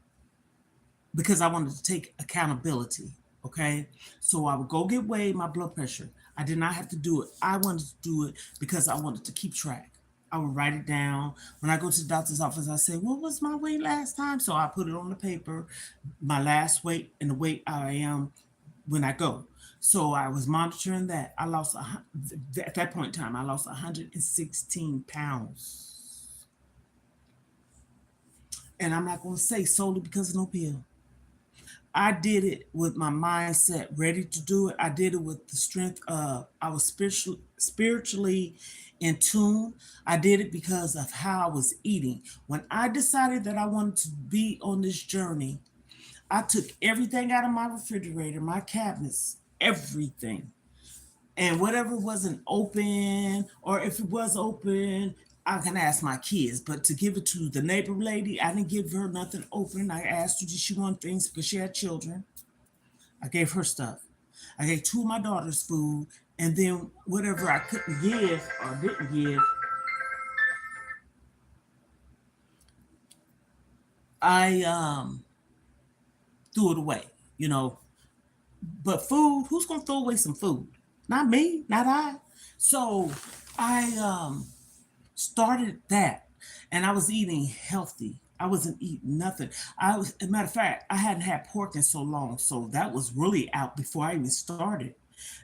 because I wanted to take accountability. Okay. So I would go get weighed, my blood pressure. I did not have to do it. I wanted to do it because I wanted to keep track. I would write it down. When I go to the doctor's office, I say, what was my weight last time? So I put it on the paper, my last weight and the weight I am when I go. So I was monitoring that. I lost, at that point in time, I lost 116 pounds. And I'm not going to say solely because of no pill. I did it with my mindset ready to do it. I did it with the strength of I was spiritually in tune. I did it because of how I was eating. When I decided that I wanted to be on this journey, I took everything out of my refrigerator, my cabinets, everything. And whatever wasn't open, or if it was open, I can ask my kids. But to give it to the neighbor lady, I didn't give her nothing open. I asked her, did she want things because she had children? I gave her stuff. I gave two of my daughters food, and then whatever I couldn't give or didn't give, I threw it away. You know, but food, who's gonna throw away some food? Not me, not I. So I started that, and I was eating healthy. I wasn't eating nothing. As a matter of fact, I hadn't had pork in so long, so that was really out before I even started.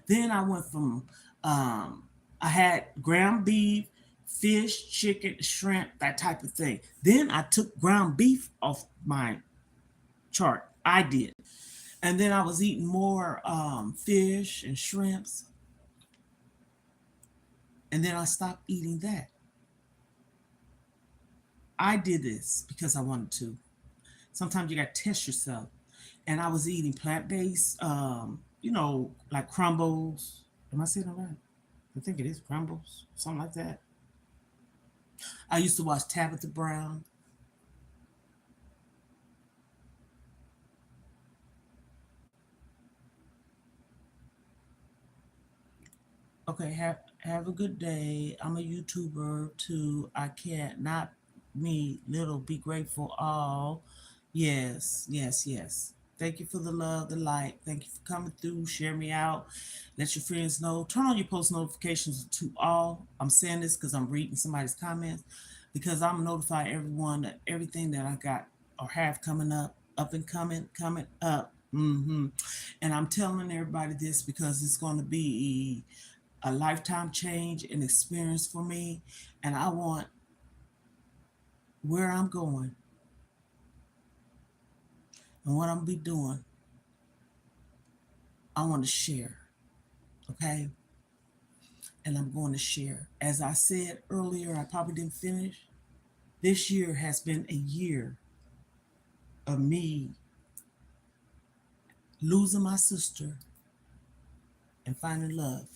Then I went from, um, I had ground beef, fish, chicken, shrimp, that type of thing. Then I took ground beef off my chart. I did. And then I was eating more fish and shrimps. And then I stopped eating that. I did this because I wanted to. Sometimes you got to test yourself. And I was eating plant based, like crumbles. Am I saying it right? I think it is crumbles, something like that. I used to watch Tabitha Brown. Okay, have a good day. I'm a YouTuber too. I can't not me little be grateful all. Yes, yes, yes. Thank you for the love, the light. Thank you for coming through. Share me out. Let your friends know. Turn on your post notifications to all. I'm saying this because I'm reading somebody's comments because I'm notify everyone that everything that I got or have coming up and coming up. And I'm telling everybody this because it's going to be a lifetime change and experience for me. And I want where I'm going and what I'm gonna be doing. I want to share. Okay. And I'm going to share. As I said earlier, I probably didn't finish. This year has been a year of me losing my sister and finding love.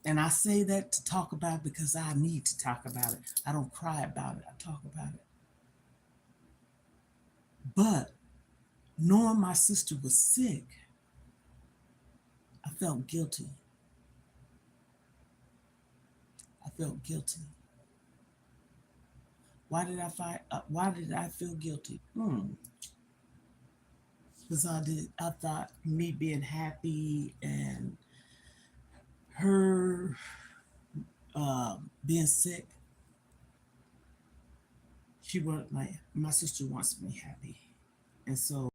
And I say that to talk about because I need to talk about it. I don't cry about it, I talk about it. But knowing my sister was sick, I felt guilty. I felt guilty. Why did I find? Why did I feel guilty? Because I thought me being happy and her being sick, she was my sister wants me happy, and so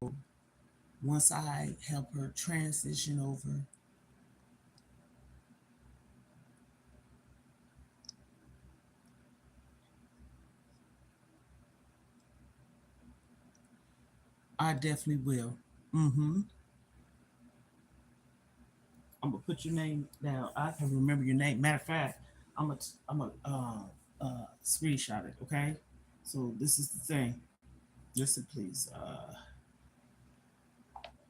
once I help her transition over, I definitely will. Mm-hmm. I'm gonna put your name down. I can remember your name. Matter of fact, I'm a screenshot it. Okay. So this is the thing. Listen, please.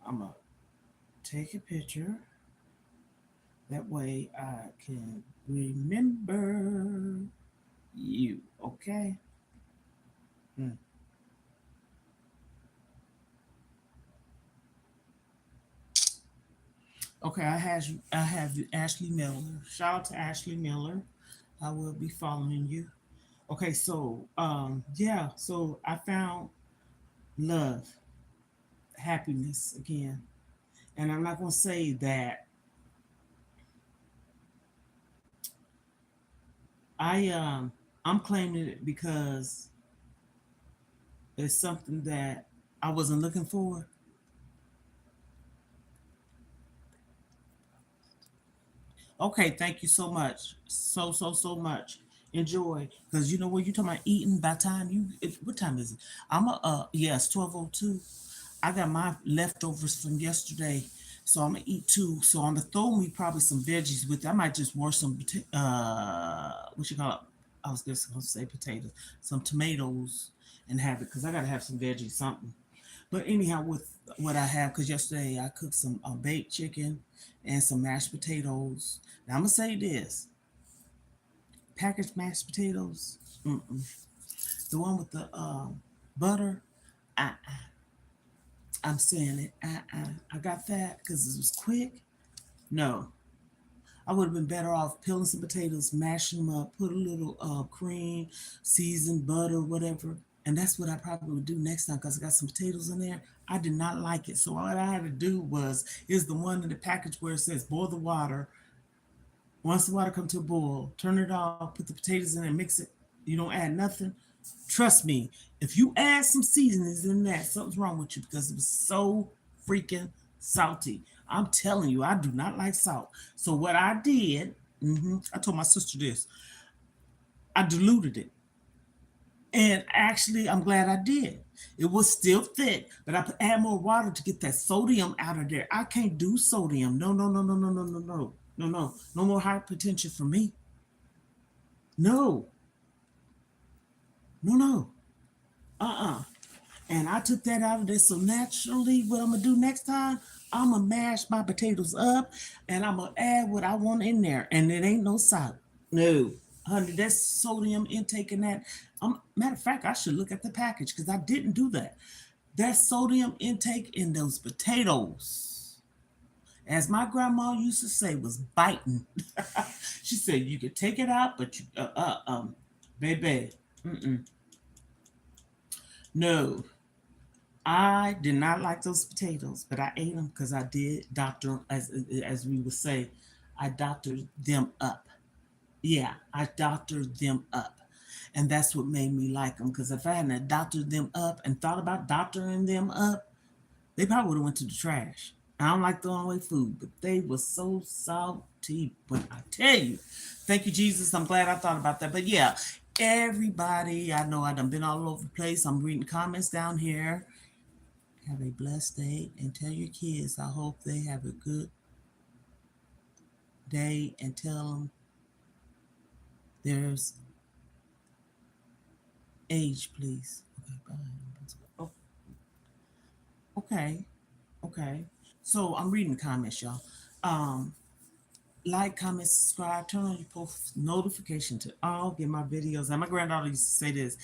I'm gonna take a picture. That way I can remember you. Okay. Hmm. Okay. I have you, Ashley Miller. Shout out to Ashley Miller. I will be following you. Okay. So yeah. So I found love, happiness again, and I'm not gonna say that I'm claiming it because it's something that I wasn't looking for. Okay, thank you so much. So much. Enjoy. Because you know what you're talking about eating by time what time is it? I'm yes, 12:02. I got my leftovers from yesterday. So I'm gonna eat two. So I'm gonna throw me probably some veggies with it. I might just wash some what you call it? I was just gonna say potatoes, some tomatoes and have it because I gotta have some veggies, something. But anyhow, with what I have, because yesterday I cooked some baked chicken and some mashed potatoes. Now I'm gonna say this: packaged mashed potatoes, mm-mm. The one with the butter. Uh, I'm saying it. I got that because it was quick. No, I would have been better off peeling some potatoes, mashing them up, put a little cream, seasoned butter, whatever. And that's what I probably would do next time because I got some potatoes in there. I did not like it. So what I had to do was is the one in the package where it says boil the water. Once the water comes to a boil, turn it off, put the potatoes in there, mix it. You don't add nothing. Trust me, if you add some seasonings in that, something's wrong with you because it was so freaking salty. I'm telling you, I do not like salt. So what I did, I told my sister this. I diluted it. And actually, I'm glad I did. It was still thick, but I add more water to get that sodium out of there. I can't do sodium. No, no, no, no, no, no, no, no, no, no. No more hypertension for me. No, no, no. Uh-uh. And I took that out of there. So naturally, what I'm gonna do next time, I'm gonna mash my potatoes up and I'm gonna add what I want in there. And it ain't no salt. No. Honey, that's sodium intake in that. Matter of fact, I should look at the package because I didn't do that. That sodium intake in those potatoes, as my grandma used to say, was biting. She said you could take it out, but you, baby, mm-mm. No, I did not like those potatoes, but I ate them because I did doctor, as we would say, I doctored them up. Yeah, I doctored them up. And that's what made me like them. Because if I hadn't doctored them up and thought about doctoring them up, they probably would have went to the trash. I don't like throwing away food, but they were so salty. But I tell you, thank you, Jesus. I'm glad I thought about that. But yeah, everybody, I know I done been all over the place. I'm reading comments down here. Have a blessed day and tell your kids I hope they have a good day and tell them there's age, please. Okay, bye. Oh, okay, okay. So I'm reading the comments, y'all. Um, like, comment, subscribe, turn on your post notification to all, get my videos. And my granddaughter used to say this: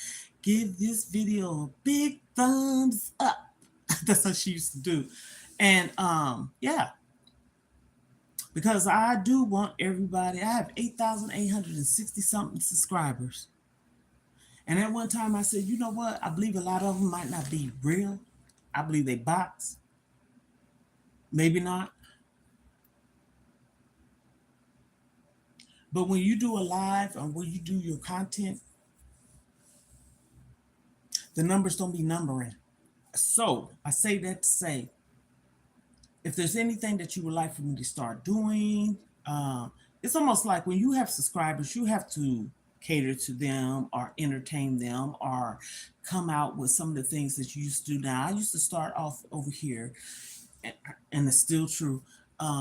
give this video a big thumbs up. That's what she used to do. And yeah, because I do want everybody. I have 8,860 something subscribers. And at one time I said, you know what? I believe a lot of them might not be real. I believe they bots. Maybe not. But when you do a live or when you do your content, the numbers don't be numbering. So I say that to say, if there's anything that you would like for me to start doing, it's almost like when you have subscribers, you have to cater to them or entertain them or come out with some of the things that you used to do. Now, I used to start off over here, and it's still true,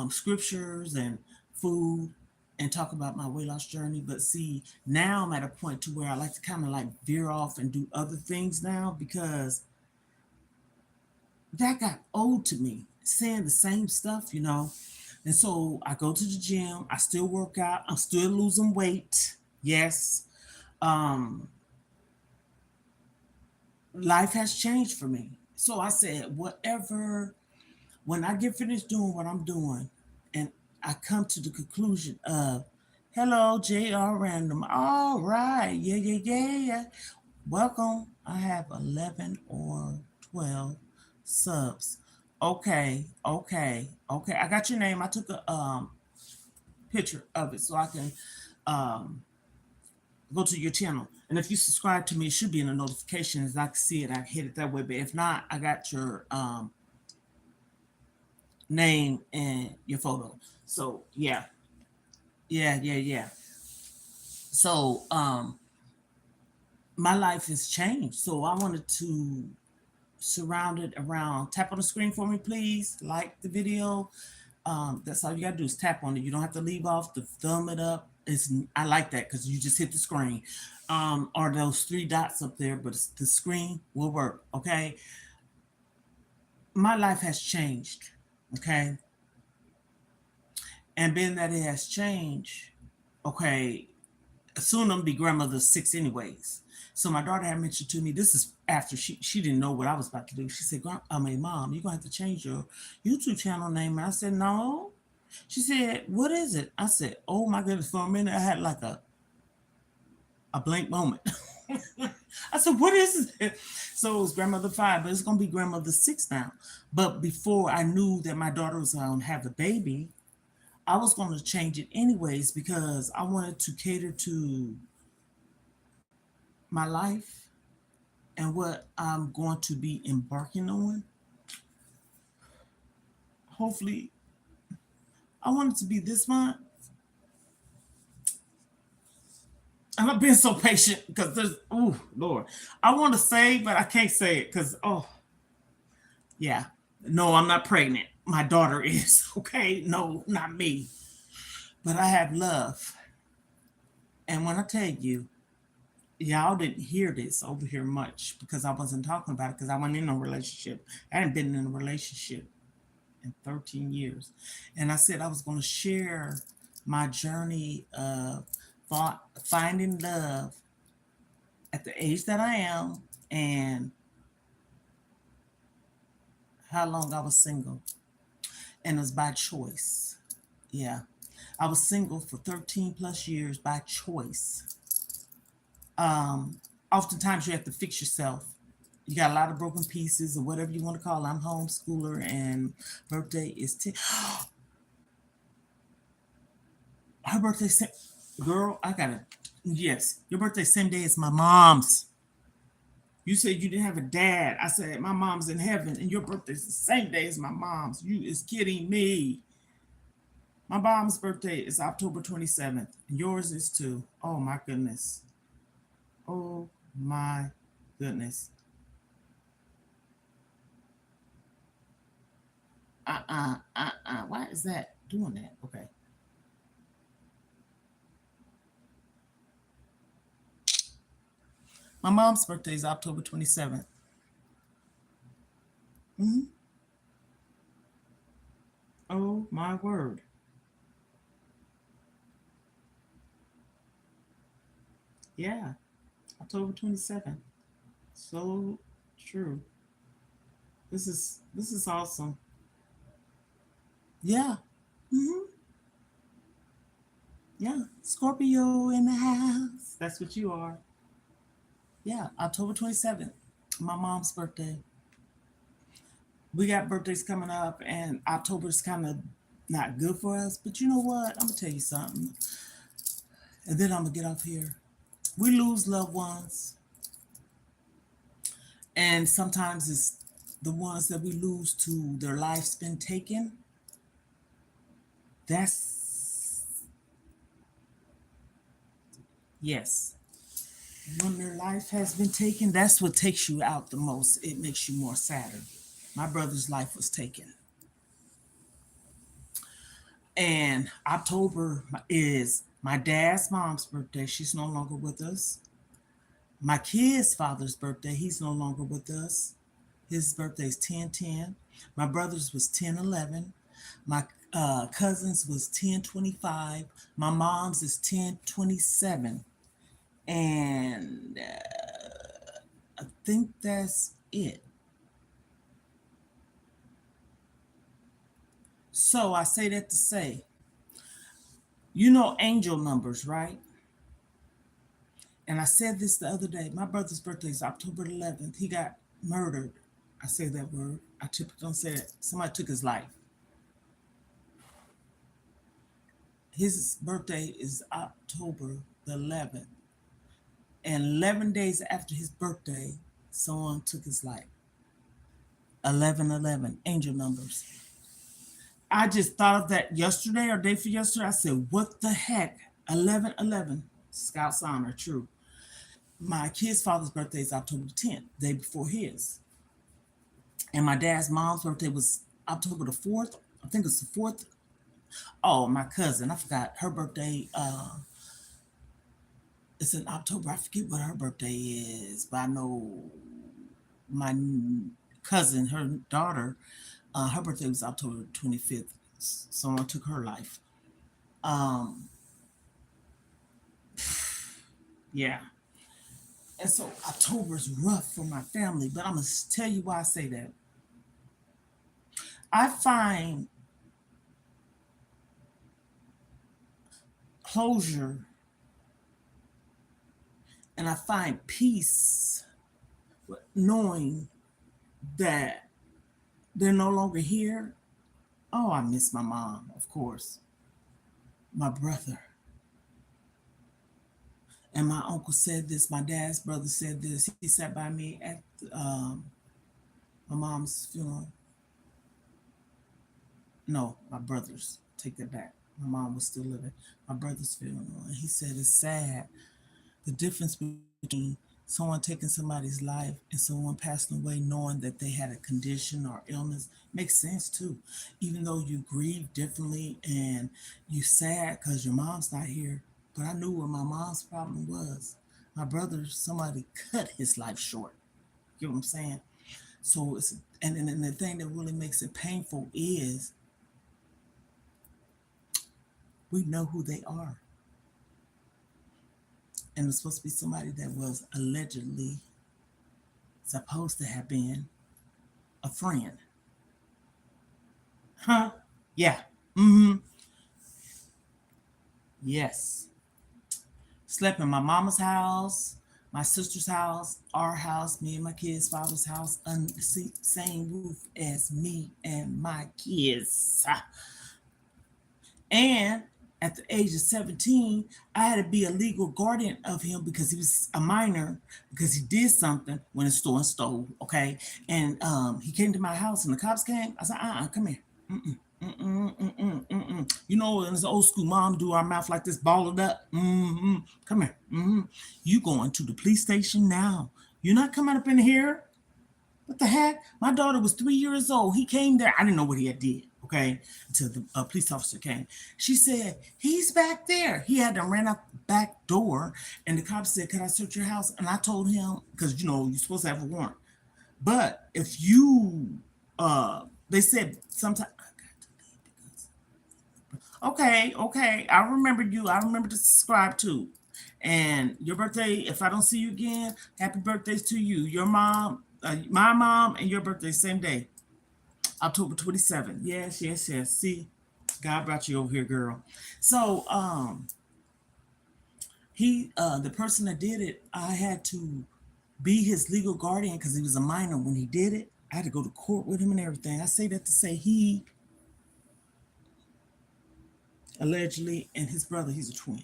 scriptures and food and talk about my weight loss journey. But see, now I'm at a point to where I like to kind of like veer off and do other things now because that got old to me, saying the same stuff, you know. And so I go to the gym, I still work out, I'm still losing weight. Yes. Um, life has changed for me. So I said, whatever, when I get finished doing what I'm doing, and I come to the conclusion of, hello, JR Random. All right. Yeah, yeah, yeah, yeah. Welcome. I have 11 or 12 subs. Okay, okay, okay. I got your name. I took a picture of it so I can um go to your channel. And if you subscribe to me, it should be in the notifications. I can see it. I hit it that way. But if not, I got your name and your photo. So yeah, yeah, yeah, yeah. So my life has changed. So I wanted to surround it around. Tap on the screen for me, please. Like the video. That's all you gotta do is tap on it. You don't have to leave off the thumb it up. I like that because you just hit the screen. Or those three dots up there, but the screen will work. Okay. My life has changed. Okay. And being that it has changed, okay, soon I'm gonna be grandmother 6 anyways. So my daughter had mentioned to me, this is after she didn't know what I was about to do. She said, Mom, you're gonna have to change your YouTube channel name. And I said, no. She said, what is it? I said, oh my goodness, for a minute I had like a blank moment. I said, what is it? So it was grandmother 5, but it's gonna be grandmother 6 now. But before I knew that my daughter was gonna have a baby, I was going to change it anyways because I wanted to cater to my life and what I'm going to be embarking on. Hopefully, I want it to be this month. And I've been so patient because there's, oh, Lord. I want to say, but I can't say it because, oh, yeah. No, I'm not pregnant. My daughter is, okay? No, not me. But I have love. And when I tell you, y'all didn't hear this over here much because I wasn't talking about it because I wasn't in a relationship. I hadn't been in a relationship in 13 years. And I said I was going to share my journey of finding love at the age that I am and how long I was single. And it was by choice. Yeah. I was single for 13 plus years by choice. Um, Oftentimes you have to fix yourself. You got a lot of broken pieces or whatever you want to call it. I'm homeschooler and birthday is 10. Her birthday, girl, I got it. Yes, your birthday same day as my mom's. You said you didn't have a dad. I said my mom's in heaven, and your birthday's the same day as my mom's. You is kidding me. My mom's birthday is October 27th. And yours is too. Oh my goodness. Oh my goodness. Why is that doing that? Okay. My mom's birthday is October 27th. Hmm. Oh my word. Yeah. October 27th. So true. This is awesome. Yeah. Hmm. Yeah. Scorpio in the house. That's what you are. Yeah. October 27th. My mom's birthday. We got birthdays coming up, and October's kind of not good for us. But you know what? I'm gonna tell you something, and then I'm gonna get off here. We lose loved ones, and sometimes it's the ones that we lose to their life's been taken. That's yes. When their life has been taken, that's what takes you out the most. It makes you more sadder. My brother's life was taken. And October is my dad's mom's birthday. She's no longer with us. My kid's father's birthday, he's no longer with us. His birthday is 10/10. My brother's was 10/11. My cousin's was 10/25. My mom's is 10/27. And I think that's it. So I say that to say, you know angel numbers, right? And I said this the other day. My brother's birthday is October 11th. He got murdered. I say that word. I typically don't say it. Somebody took his life. His birthday is October the 11th. And 11 days after his birthday, someone took his life. 1111, angel numbers. I just thought of that yesterday or day for yesterday. I said, what the heck? 1111, Scout's honor, true. My kid's father's birthday is October 10th, day before his. And my dad's mom's birthday was October the 4th. I think it's the 4th. Oh, my cousin, I forgot her birthday. It's in October. I forget what her birthday is, but I know my cousin, her daughter, her birthday was October 25th. Someone took her life. Um, yeah. And so October's rough for my family, but I'm going to tell you why I say that. I find closure and I find peace knowing that they're no longer here. Oh, I miss my mom, of course, my brother. And my uncle said this, my dad's brother said this. He sat by me at my mom's funeral. No, my brother's. Take that back. My mom was still living. My brother's funeral. And he said, it's sad. The difference between someone taking somebody's life and someone passing away knowing that they had a condition or illness makes sense too. Even though you grieve differently and you sad because your mom's not here, but I knew what my mom's problem was. My brother, somebody cut his life short. You know what I'm saying? So it's and the thing that really makes it painful is we know who they are. And it's supposed to be somebody that was allegedly supposed to have been a friend. Huh? Yeah. Mm-hmm. Yes. Slept in my mama's house, my sister's house, our house, me and my kids' father's house, under the same roof as me and my kids. And at the age of 17, I had to be a legal guardian of him because he was a minor, because he did something when the store stole, okay? And he came to my house and the cops came. I said, come here. Mm-mm. Mm-mm, mm-mm, mm-mm. You know, in this old school mom do our mouth like this, ball it up. Mm-hmm. Come here. Mm-hmm. You going to the police station now. You're not coming up in here. What the heck? My daughter was 3 years old. He came there. I didn't know what he had did. Okay, until the police officer came. She said, he's back there. He had to ran out the back door, and the cop said, "Can I search your house?" And I told him, because you know you're supposed to have a warrant. But if you, they said sometimes. Okay. I remember you. I remember to subscribe to. And your birthday, if I don't see you again, happy birthdays to you. Your mom, my mom, and your birthday, same day, October 27th. Yes. See, God brought you over here, girl. So, the person that did it, I had to be his legal guardian because he was a minor when he did it. I had to go to court with him and everything. I say that to say he allegedly, and his brother, he's a twin,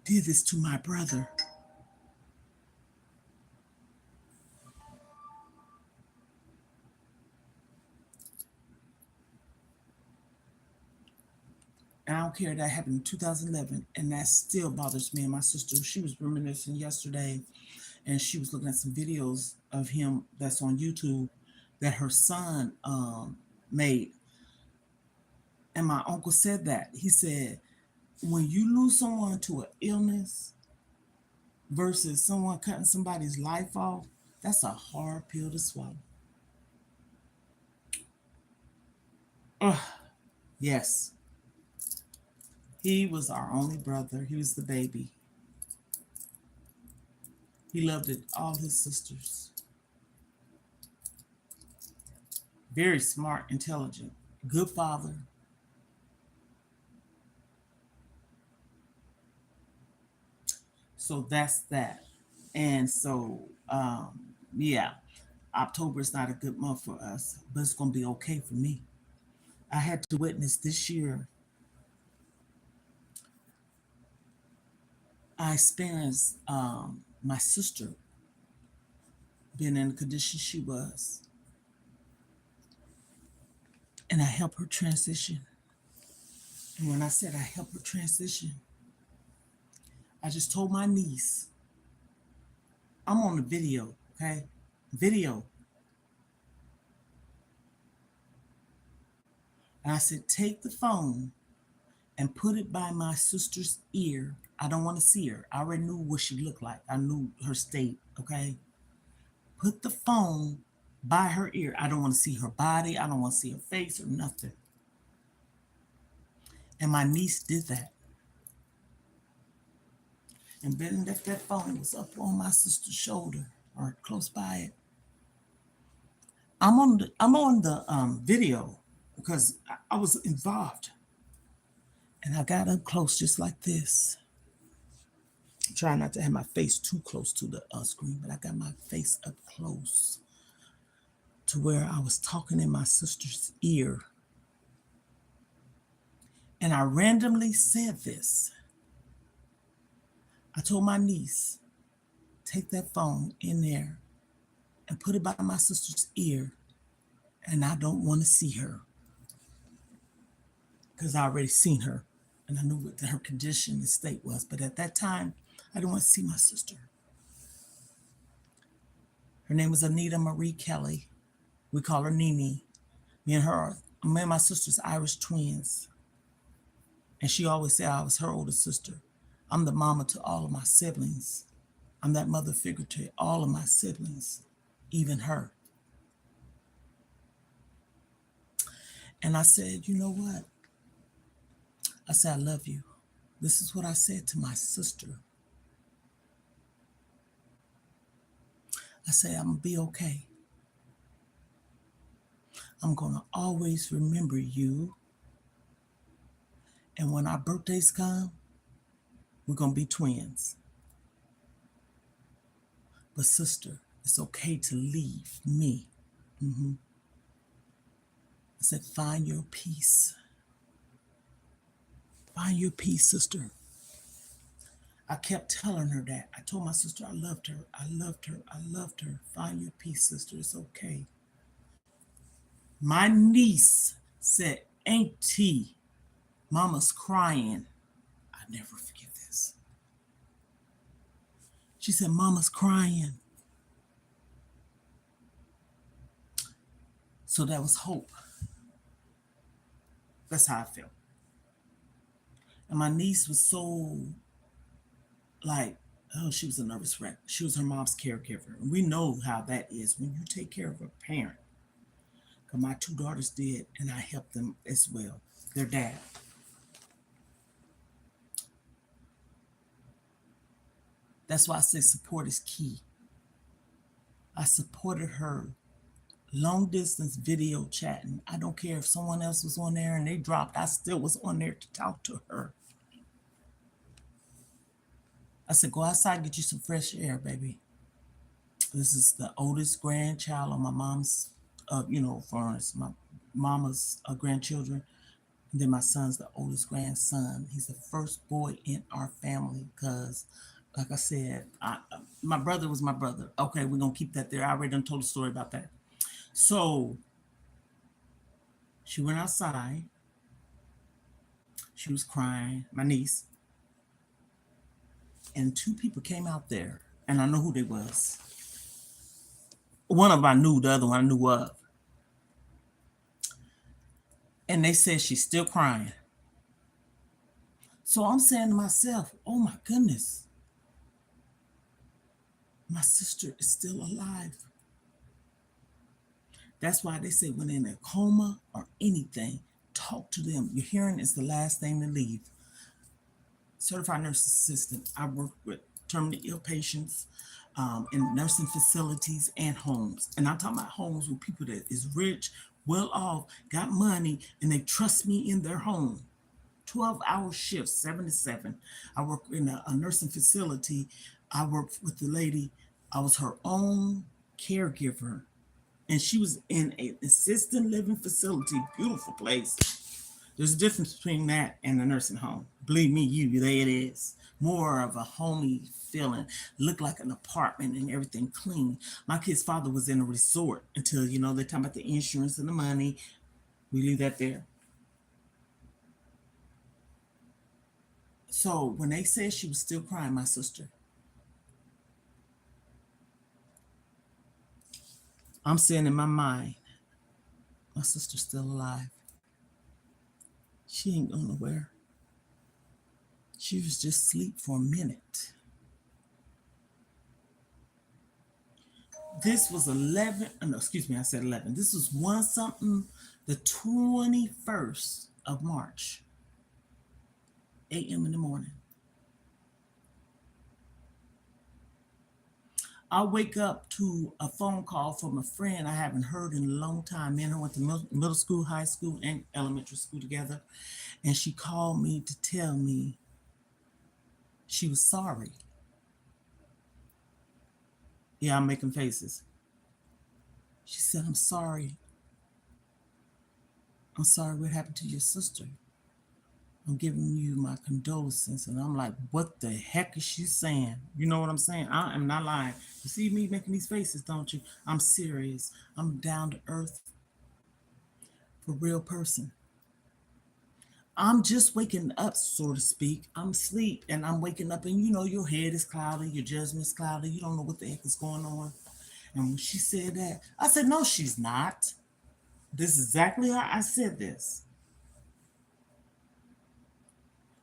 did this to my brother. And I don't care, that happened in 2011, and that still bothers me and my sister. She was reminiscing yesterday, and she was looking at some videos of him that's on YouTube that her son made. And my uncle said that. He said, when you lose someone to an illness versus someone cutting somebody's life off, that's a hard pill to swallow. Ugh, yes. He was our only brother. He was the baby. He loved it, all his sisters. Very smart, intelligent, good father. So that's that. And so, yeah, October is not a good month for us, but it's going to be okay for me. I had to witness this year. I experienced my sister being in the condition she was, and I helped her transition. And when I said I helped her transition, I just told my niece, I'm on the video, okay? Video. And I said, take the phone and put it by my sister's ear. I don't want to see her. I already knew what she looked like. I knew her state, okay? Put the phone by her ear. I don't want to see her body. I don't want to see her face or nothing. And my niece did that. And then that phone was up on my sister's shoulder or close by it. I'm on the video because I was involved. And I got up close just like this. I'm trying not to have my face too close to the screen, but I got my face up close to where I was talking in my sister's ear. And I randomly said this. I told my niece, take that phone in there and put it by my sister's ear. And I don't want to see her because I already seen her and I knew what her condition and state was. But at that time, I didn't want to see my sister. Her name was Anita Marie Kelly. We call her Nene. Me and my sister's Irish twins. And she always said I was her older sister. I'm the mama to all of my siblings. I'm that mother figure to all of my siblings, even her. And I said, you know what? I said, I love you. This is what I said to my sister. I said, I'm going to be okay. I'm going to always remember you. And when our birthdays come, we're going to be twins. But sister, it's okay to leave me. I said, find your peace. Find your peace, sister. I kept telling her that. I told my sister I loved her. I loved her. I loved her. Find your peace, sister. It's okay. My niece said, Auntie, Mama's crying. I never forget this. She said, Mama's crying. So that was hope. That's how I felt. And my niece was so she was a nervous wreck. She was her mom's caregiver. And we know how that is when you take care of a parent. Because my two daughters did, and I helped them as well, their dad. That's why I say support is key. I supported her long distance video chatting. I don't care if someone else was on there and they dropped, I still was on there to talk to her. I said, go outside, get you some fresh air, baby. This is the oldest grandchild on my mom's, my mama's grandchildren. And then my son's the oldest grandson. He's the first boy in our family because, like I said, my brother was my brother. Okay, we're going to keep that there. I already done told a story about that. So she went outside. She was crying, my niece. And two people came out there, and I know who they was. One of them I knew, the other one I knew of. And they said she's still crying. So I'm saying to myself, oh my goodness, my sister is still alive. That's why they say when in a coma or anything, talk to them. Your hearing is the last thing to leave. Certified nurse assistant. I work with terminally ill patients in nursing facilities and homes. And I'm talking about homes with people that is rich, well off, got money, and they trust me in their home. 12-hour shifts, 7 to 7. I work in a nursing facility. I worked with the lady. I was her own caregiver. And she was in an assisted living facility, beautiful place. There's a difference between that and a nursing home. Believe me, there it is. More of a homey feeling. Look like an apartment and everything clean. My kid's father was in a resort until, they're talking about the insurance and the money. We leave that there. So when they said she was still crying, my sister, I'm saying in my mind, my sister's still alive. She ain't going nowhere. She was just asleep for a minute. This was 11, no, excuse me, I said 11. This was the 21st of March, 8 a.m. in the morning. I wake up to a phone call from a friend I haven't heard in a long time. Me and her went to middle school, high school, and elementary school together. And she called me to tell me she was sorry. Yeah, I'm making faces. She said, I'm sorry. I'm sorry what happened to your sister. I'm giving you my condolences. And I'm like, what the heck is she saying? You know what I'm saying? I am not lying. You see me making these faces, don't you? I'm serious. I'm down to earth. For real person. I'm just waking up, so to speak. I'm asleep and I'm waking up, and your head is cloudy, your judgment's cloudy. You don't know what the heck is going on. And when she said that, I said, no, she's not. This is exactly how I said this.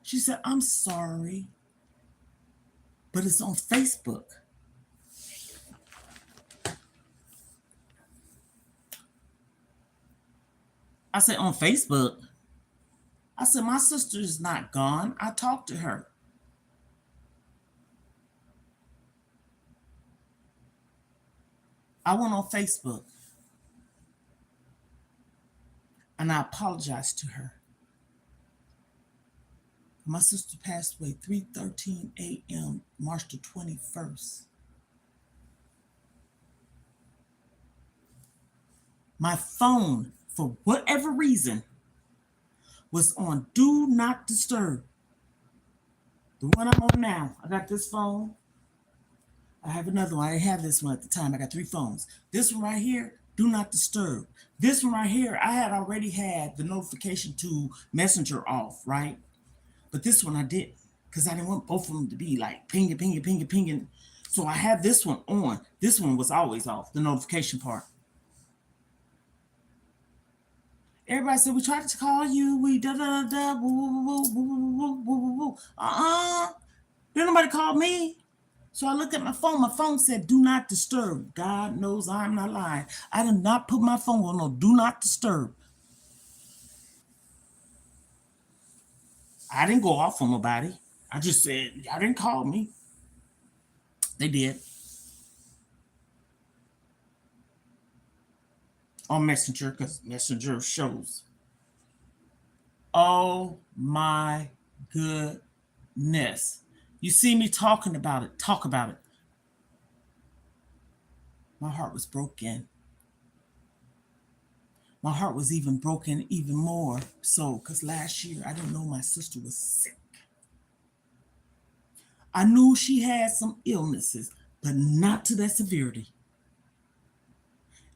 She said, I'm sorry, but it's on Facebook. I said, on Facebook? I said, my sister is not gone. I talked to her. I went on Facebook and I apologized to her. My sister passed away 3:13 a.m. March the 21st. My phone, for whatever reason, was on Do Not Disturb. The one I'm on now. I got this phone. I have another one. I didn't have this one at the time. I got 3 phones. This one right here, Do Not Disturb. This one right here, I had already had the notification to Messenger off, right? But this one I didn't, because I didn't want both of them to be like pinging, pinging, pinging, pinging. So I have this one on. This one was always off, the notification part. Everybody said, we tried to call you, we da-da-da-da, woo-woo-woo-woo-woo-woo-woo-woo. Didn't nobody call me. So I looked at my phone. My phone said, do not disturb. God knows I'm not lying. I did not put my phone on no do not disturb. I didn't go off on nobody. I just said, y'all didn't call me. They did. On Messenger, because Messenger shows. Oh my goodness. You see me talking about it. Talk about it. My heart was broken. My heart was even broken even more so because last year I didn't know my sister was sick. I knew she had some illnesses, but not to that severity.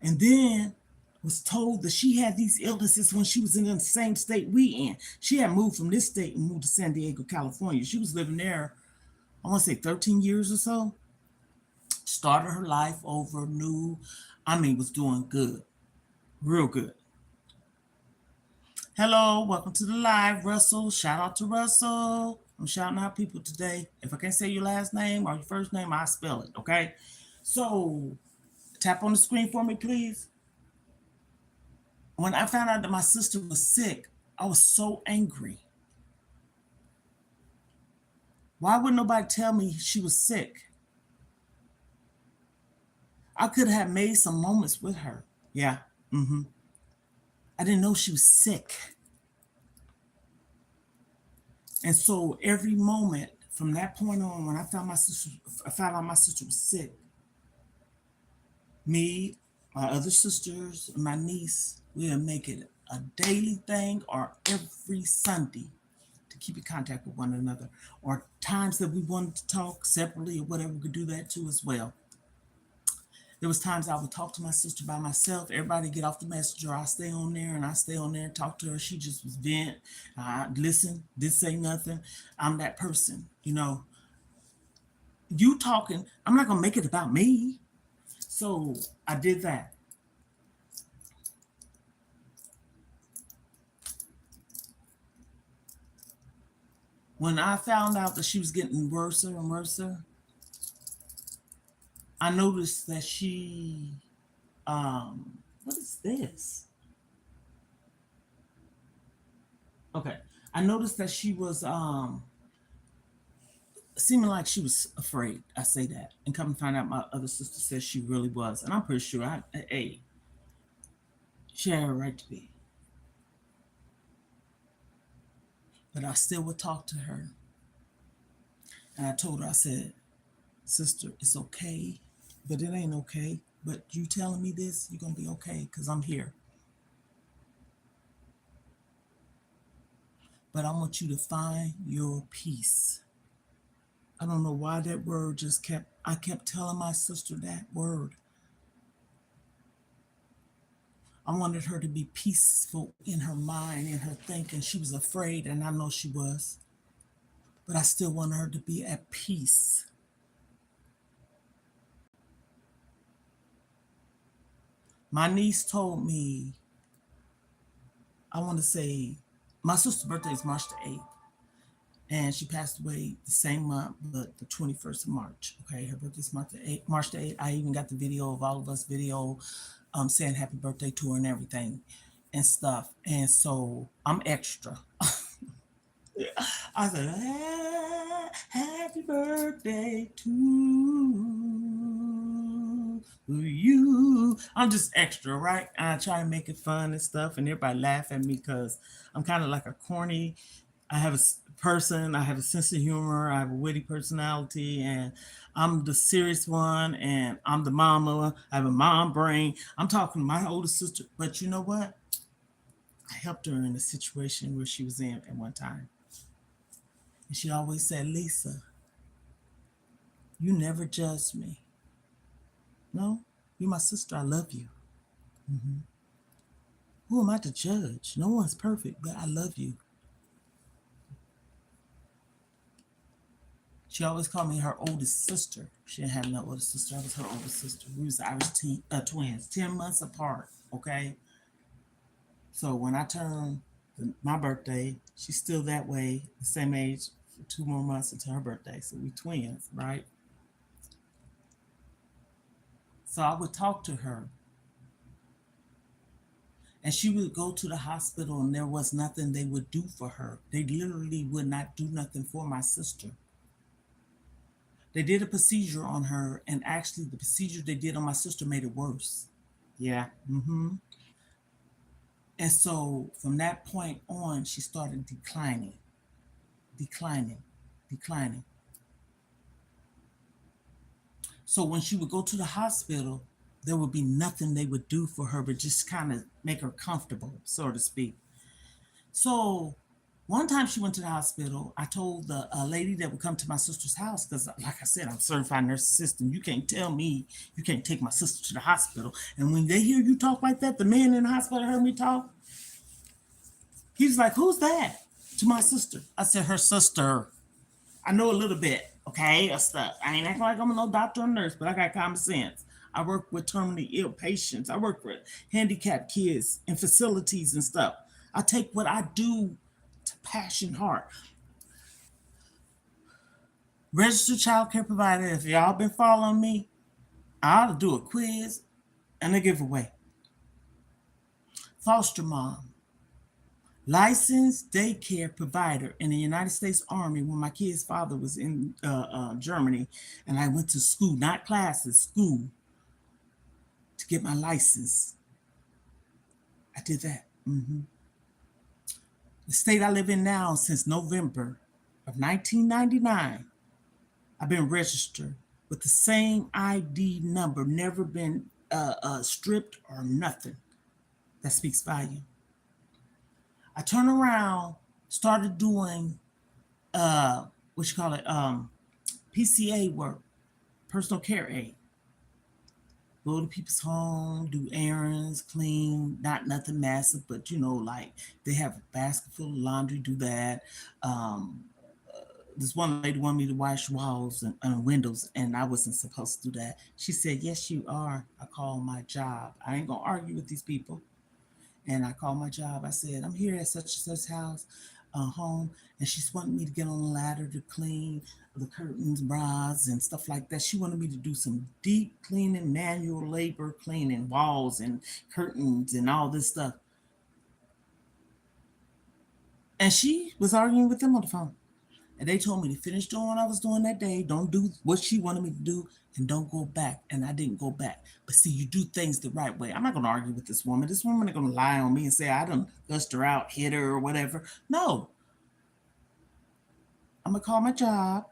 And then was told that she had these illnesses when she was in the same state we in. She had moved from this state and moved to San Diego, California. She was living there, I want to say 13 years or so. Started her life over, new. Was doing good. Real good. Hello, welcome to the live, Russell. Shout out to Russell. I'm shouting out people today. If I can't say your last name or your first name, I'll spell it, okay? So, tap on the screen for me, please. When I found out that my sister was sick, I was so angry. Why would nobody tell me she was sick? I could have made some moments with her. Yeah. I didn't know she was sick. And so every moment from that point on, when I found out my sister was sick, me, my other sisters, my niece, we'll make it a daily thing or every Sunday to keep in contact with one another, or times that we wanted to talk separately or whatever, we could do that too as well. There was times I would talk to my sister by myself. Everybody get off the messenger. I stay on there and talk to her. She just was vent. I listen, didn't say nothing. I'm that person, You talking, I'm not gonna make it about me. So I did that. When I found out that she was getting worse and worse, I noticed that she, what is this? Okay. I noticed that she was seeming like she was afraid. I say that. And come and find out my other sister says she really was. And I'm pretty sure she had a right to be. But I still would talk to her. And I told her, I said, sister, it's okay, but it ain't okay. But you telling me this, you're going to be okay because I'm here. But I want you to find your peace. I don't know why that word I kept telling my sister that word. I wanted her to be peaceful in her mind, in her thinking. She was afraid, and I know she was, but I still wanted her to be at peace. My niece told me, I want to say, my sister's birthday is March the 8th, and she passed away the same month, but the 21st of March. Okay, her birthday's March the 8th. March the 8th. I even got the video of all of us saying happy birthday to her and everything and stuff. And so I'm extra. I said, happy birthday to you. I'm just extra, right? And I try to make it fun and stuff, and everybody laugh at me because I'm kind of like a corny. I have a person, I have a sense of humor, I have a witty personality, and I'm the serious one, and I'm the mama. I have a mom brain. I'm talking to my older sister, but you know what? I helped her in a situation where she was in at one time. And she always said, Lisa, you never judged me. No, you're my sister. I love you. Mm-hmm. Who am I to judge? No one's perfect, but I love you. She always called me her oldest sister. She didn't have no older sister. I was her oldest sister. We was Irish twins, 10 months apart, okay? So when I turned my birthday, she's still that way, the same age for 2 more months until her birthday. So we twins, right? So I would talk to her. And she would go to the hospital and there was nothing they would do for her. They literally would not do nothing for my sister. They did a procedure on her, and actually the procedure they did on my sister made it worse. Yeah. Mm-hmm. And so from that point on, she started declining, declining, declining. So when she would go to the hospital, there would be nothing they would do for her but just kind of make her comfortable, so to speak. So one time she went to the hospital, I told the lady that would come to my sister's house, because like I said, I'm certified nurse assistant. You can't tell me you can't take my sister to the hospital. And when they hear you talk like that, the man in the hospital heard me talk. He's like, who's that? To my sister. I said, her sister. I know a little bit, okay, of stuff. I ain't acting like I'm no doctor or nurse, but I got common sense. I work with terminally ill patients. I work with handicapped kids in facilities and stuff. I take what I do to passion heart. Registered child care provider. If y'all been following me, I ought to do a quiz and a giveaway. Foster mom. Licensed daycare provider in the United States Army when my kid's father was in Germany, and I went to school, not classes, school, to get my license. I did that. Mm-hmm. The state I live in now, since November of 1999, I've been registered with the same ID number, never been stripped or nothing. That speaks volume. I turned around, started doing PCA work, personal care aid. Go to people's home, do errands, clean, not nothing massive, but like they have a basket full of laundry, do that. This one lady wanted me to wash walls and windows, and I wasn't supposed to do that. She said, yes, you are. I called my job. I ain't gonna argue with these people. And I called my job. I said, I'm here at such and such house, home, and she's wanting me to get on a ladder to clean the curtains, bras, and stuff like that. She wanted me to do some deep cleaning, manual labor, cleaning walls and curtains and all this stuff. And she was arguing with them on the phone. And they told me to finish doing what I was doing that day, don't do what she wanted me to do, and don't go back. And I didn't go back. But see, you do things the right way. I'm not going to argue with this woman. This woman ain't going to lie on me and say I done gushed her out, hit her, or whatever. No. I'm going to call my job,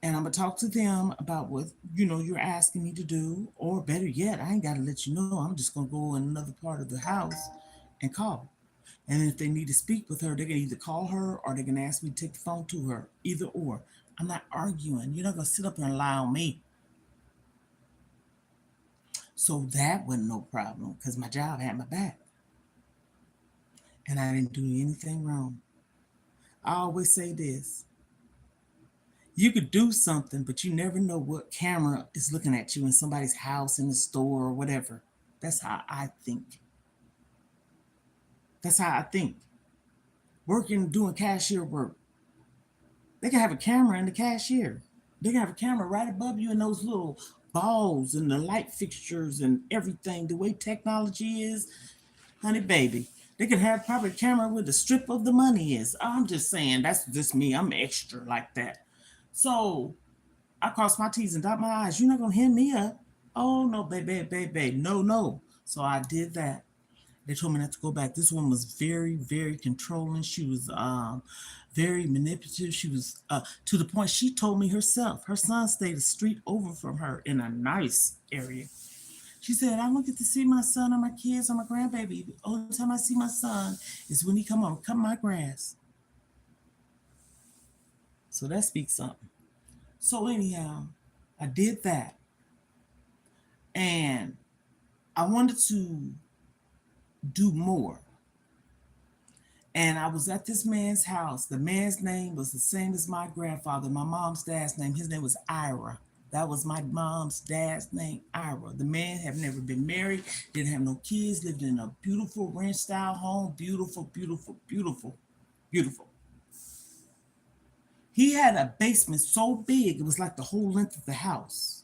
and I'm going to talk to them about what, you're asking me to do. Or better yet, I ain't got to let you know. I'm just going to go in another part of the house and call. And if they need to speak with her, they can either call her or they can ask me to take the phone to her. Either or. I'm not arguing. You're not going to sit up and lie on me. So that wasn't no problem because my job had my back. And I didn't do anything wrong. I always say this: you could do something, but you never know what camera is looking at you in somebody's house, in the store, or whatever. That's how I think. That's how I think. Working, doing cashier work, they can have a camera in the cashier. They can have a camera right above you in those little balls and the light fixtures and everything. The way technology is, honey baby, they could have probably a camera where the strip of the money is. I'm just saying, that's just me. I'm extra like that. So I cross my T's and dot my I's. You're not gonna hand me up. Oh no, baby, baby, baby, no, no. So I did that. They told me not to go back. This one was very, very controlling. She was very manipulative. She was to the point she told me herself. Her son stayed a street over from her in a nice area. She said, "I don't get to see my son or my kids or my grandbaby. The only time I see my son is when he come on, cut my grass." So that speaks something. So anyhow, I did that, and I wanted to do more. And I was at this man's house. The man's name was the same as my grandfather, my mom's dad's name. His name was Ira. That was my mom's dad's name, Ira. The man had never been married, didn't have no kids, lived in a beautiful ranch style home. Beautiful, beautiful, beautiful, beautiful. He had a basement so big, it was like the whole length of the house.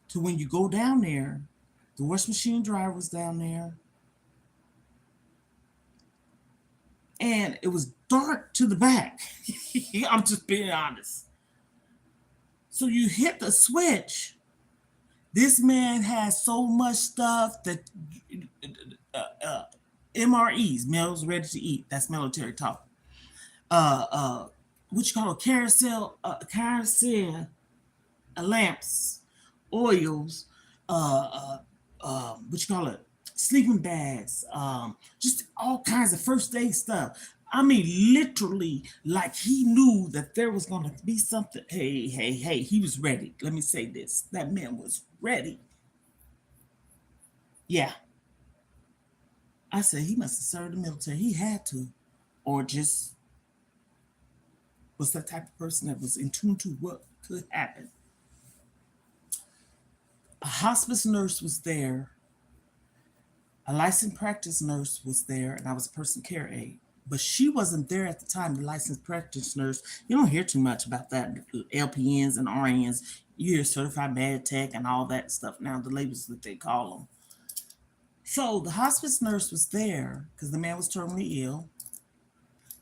So when you go down there, the wash machine dryer was down there, and it was dark to the back. I'm just being honest. So you hit the switch. This man has so much stuff that MREs, meals ready to eat. That's military talk. Uh, uh, what you call a carousel, lamps, oils, what you call it, sleeping bags, just all kinds of first aid stuff. I mean, literally, like he knew that there was going to be something. Hey, hey, hey, he was ready. Let me say this: that man was ready. Yeah, I said he must have served the military. He had to, or just was that type of person that was in tune to what could happen. A hospice nurse was there, a licensed practice nurse was there, and I was a personal care aide. But she wasn't there at the time, the licensed practice nurse. You don't hear too much about that. LPNs and RNs, you hear certified med tech and all that stuff now, the labels that they call them. So the hospice nurse was there because the man was terminally ill,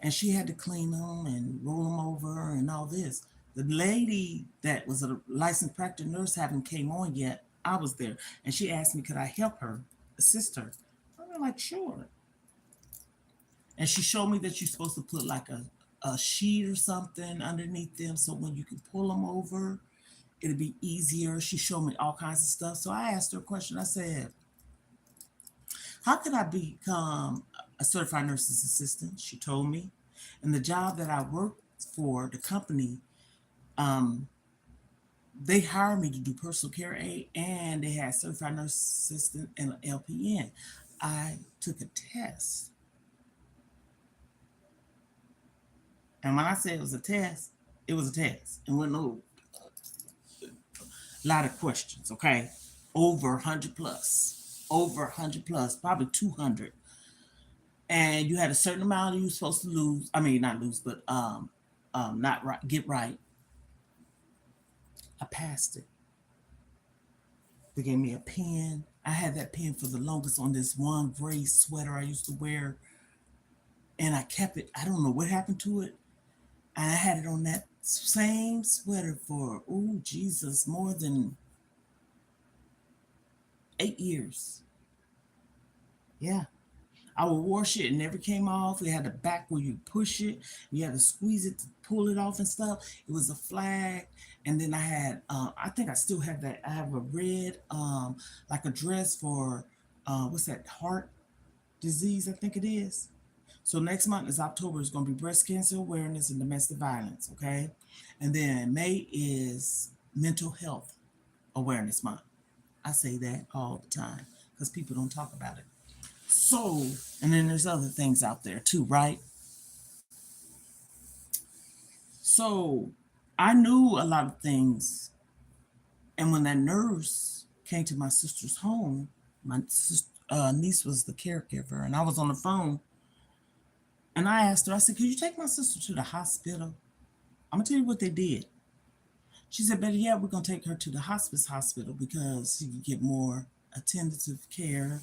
and she had to clean him and roll him over and all this. The lady that was a licensed practice nurse haven't came on yet. I was there, and she asked me could I help her, assist her. I'm like, sure. And she showed me that you're supposed to put like a sheet or something underneath them so when you can pull them over, it'll be easier. She showed me all kinds of stuff. So I asked her a question. I said, how can I become a certified nurse's assistant? She told me. And the job that I worked for, the company, um, they hired me to do personal care aid, and they had certified nurse assistant and an LPN. I took a test. And when I say it was a test, it was a test. And with no lot of questions, okay? Over 100 plus. Over 100 plus, probably 200. And you had a certain amount you were supposed to lose. I mean, not lose, but not right, get right. I passed it. They gave me a pen. I had that pen for the longest on this one gray sweater I used to wear. And I kept it. I don't know what happened to it. And I had it on that same sweater for, oh, Jesus, more than 8 years. Yeah. I would wash it, it never came off. It had a back where you push it, you had to squeeze it to pull it off and stuff. It was a flag. And then I had, I think I still have that. I have a red, like a dress for, what's that, heart disease, I think it is. So next month is October. It's going to be breast cancer awareness and domestic violence, okay? And then May is mental health awareness month. I say that all the time because people don't talk about it. So, and then there's other things out there too, right? So I knew a lot of things. And when that nurse came to my sister's home, my niece was the caregiver, and I was on the phone. And I asked her, I said, could you take my sister to the hospital? I'm going to tell you what they did. She said, better yet, we're going to take her to the hospital because she could get more attentive care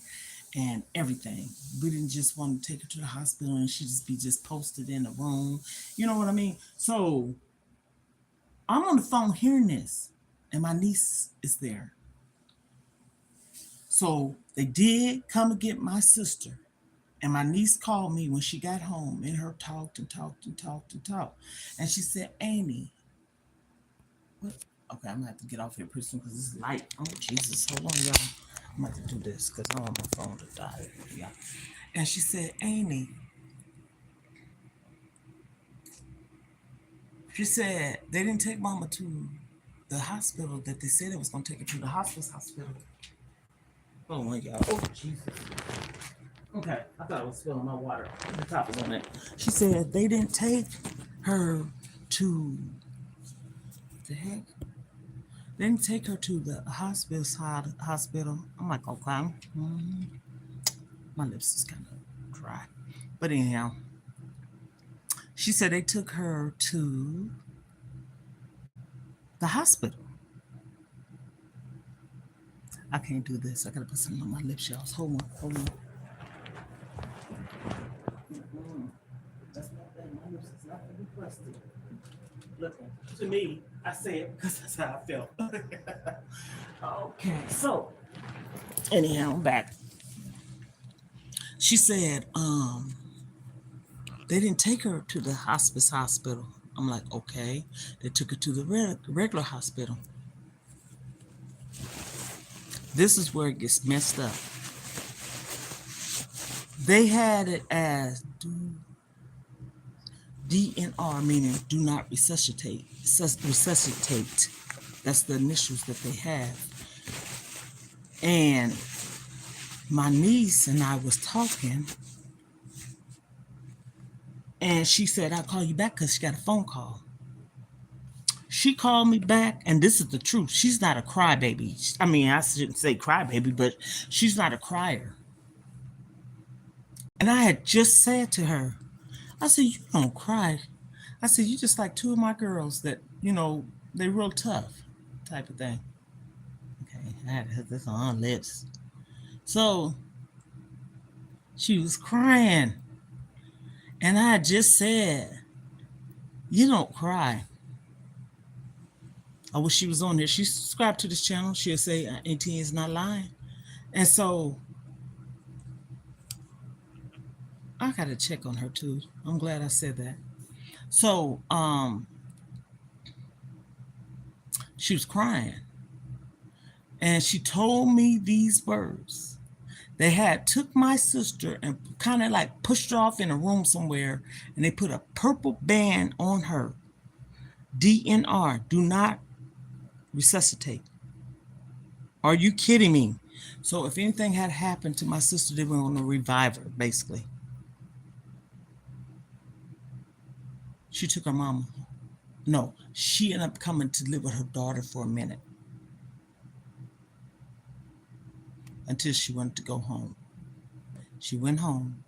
and everything. We didn't just want to take her to the hospital and she just be just posted in a room. You know what I mean? So I'm on the phone hearing this, and my niece is there. So they did come to get my sister. And my niece called me when she got home, and her talked and talked and talked and talked. And she said, Amy, what? Okay, I'm gonna have to get off here pretty soon because it's light. Oh, Jesus, hold on, y'all. I'm gonna have to do this because I don't want my phone to die. Yeah. And she said, Amy, she said they didn't take mama to the hospital that they said it was gonna take her to the hospital. Hold on, y'all. Oh, Jesus. Okay, I thought I was spilling my water. The top is on it. She said they didn't take her to the heck. They didn't take her to the hospital. I'm like, okay. My lips is kind of dry. But anyhow, she said they took her to the hospital. I can't do this. I gotta put something on my lips, y'all. Hold on. That's not that. My lips is not gonna be crusty. Look, to me, I say it because that's how I felt. Okay, so anyhow, I'm back. She said, they didn't take her to the hospital. I'm like, okay. They took her to the regular hospital. This is where it gets messed up. They had it as DNR, meaning do not resuscitate. Resuscitate. That's the initials that they have. And my niece and I was talking, and she said, I'll call you back because she got a phone call. She called me back, and this is the truth. She's not a crybaby. I mean, I shouldn't say crybaby, but she's not a crier. And I had just said to her, I said, you don't cry. I said, you just like two of my girls that, they're real tough type of thing. Okay, I had to hit this on her lips. So she was crying. And I just said, you don't cry. I wish she was on there. She subscribed to this channel. She'll say, Auntie is not lying. And so I got to check on her too. I'm glad I said that. So she was crying. And she told me these words. They had took my sister and kind of like pushed her off in a room somewhere, and they put a purple band on her. DNR, do not resuscitate. Are you kidding me? So if anything had happened to my sister, they were going to revive her, basically. She took her mama. No, she ended up coming to live with her daughter for a minute until she wanted to go home. She went home.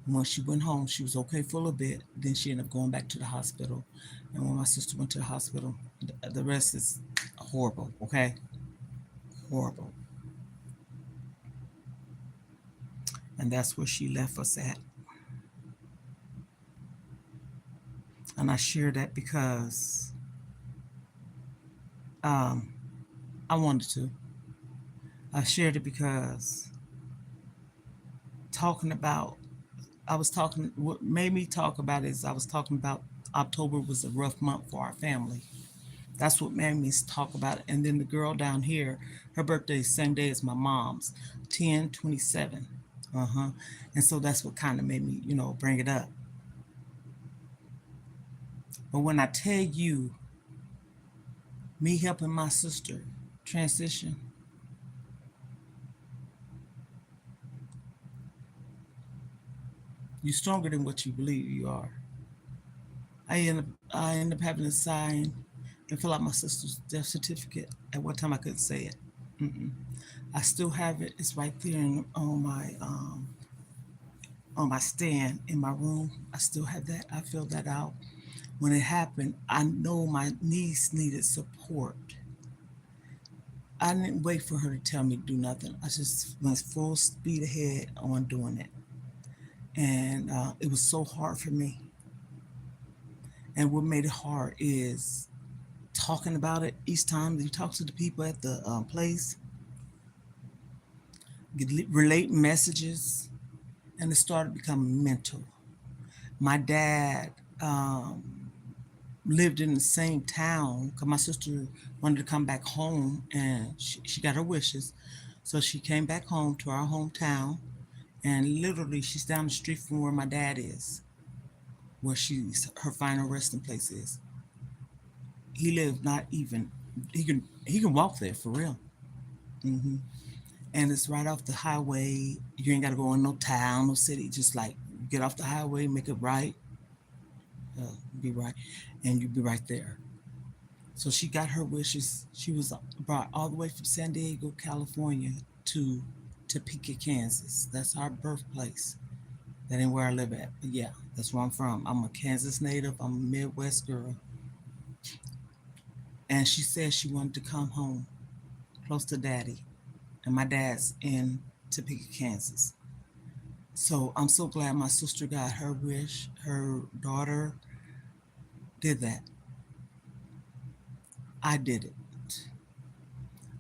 And when she went home, she was okay for a little bit. Then she ended up going back to the hospital. And when my sister went to the hospital, the rest is horrible, okay? Horrible. And that's where she left us at. And I share that because I wanted to. I shared it because what made me talk about it is I was talking about October was a rough month for our family. That's what made me talk about it. And then the girl down here, her birthday is the same day as my mom's, 10/27. And so that's what kind of made me, bring it up. But when I tell you, me helping my sister transition, You're stronger than what you believe you are. I end up having to sign and fill out my sister's death certificate. At one time, I couldn't say it. Mm-mm. I still have it. It's right there on my stand in my room. I still have that. I filled that out. When it happened, I know my niece needed support. I didn't wait for her to tell me to do nothing. I just went full speed ahead on doing it. And it was so hard for me. And what made it hard is talking about it each time you talk to the people at the place, relate messages, and it started becoming mental. My dad lived in the same town because my sister wanted to come back home and she got her wishes. So she came back home to our hometown, and literally she's down the street from where my dad is, where she's her final resting place is. He lived not even he can walk there for real. Hmm. And it's right off the highway. You ain't got to go in no town, no city. Just like get off the highway, make it right, be right, and you be right there. So she got her wishes. She was brought all the way from San Diego, California, to Topeka, Kansas. That's our birthplace. That ain't where I live at, but yeah, that's where I'm from. I'm a Kansas native. I'm a Midwest girl, and she said she wanted to come home close to Daddy, and my dad's in Topeka, Kansas. So I'm so glad my sister got her wish. Her daughter did that. I did it.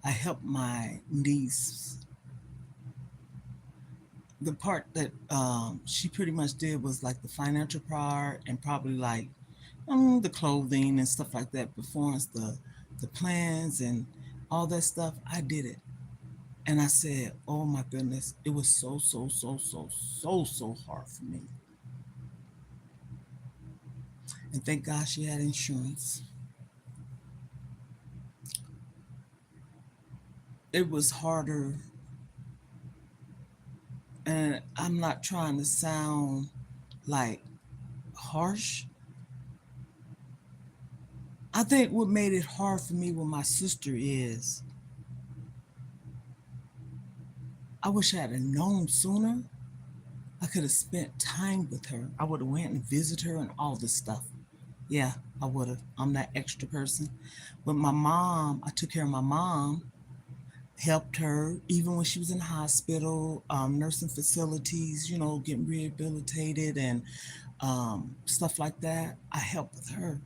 I helped my niece. The part that she pretty much did was like the financial part and probably like the clothing and stuff like that. Before the plans and all that stuff, I did it. And I said, "Oh my goodness, it was so hard for me." And thank God she had insurance. It was harder, and I'm not trying to sound like harsh. I think what made it hard for me with my sister is I wish I had known sooner. I could have spent time with her. I would have went and visited her and all this stuff. Yeah, I would have. I'm that extra person. But my mom, I took care of my mom, helped her even when she was in the hospital, nursing facilities, getting rehabilitated and stuff like that. I helped with her.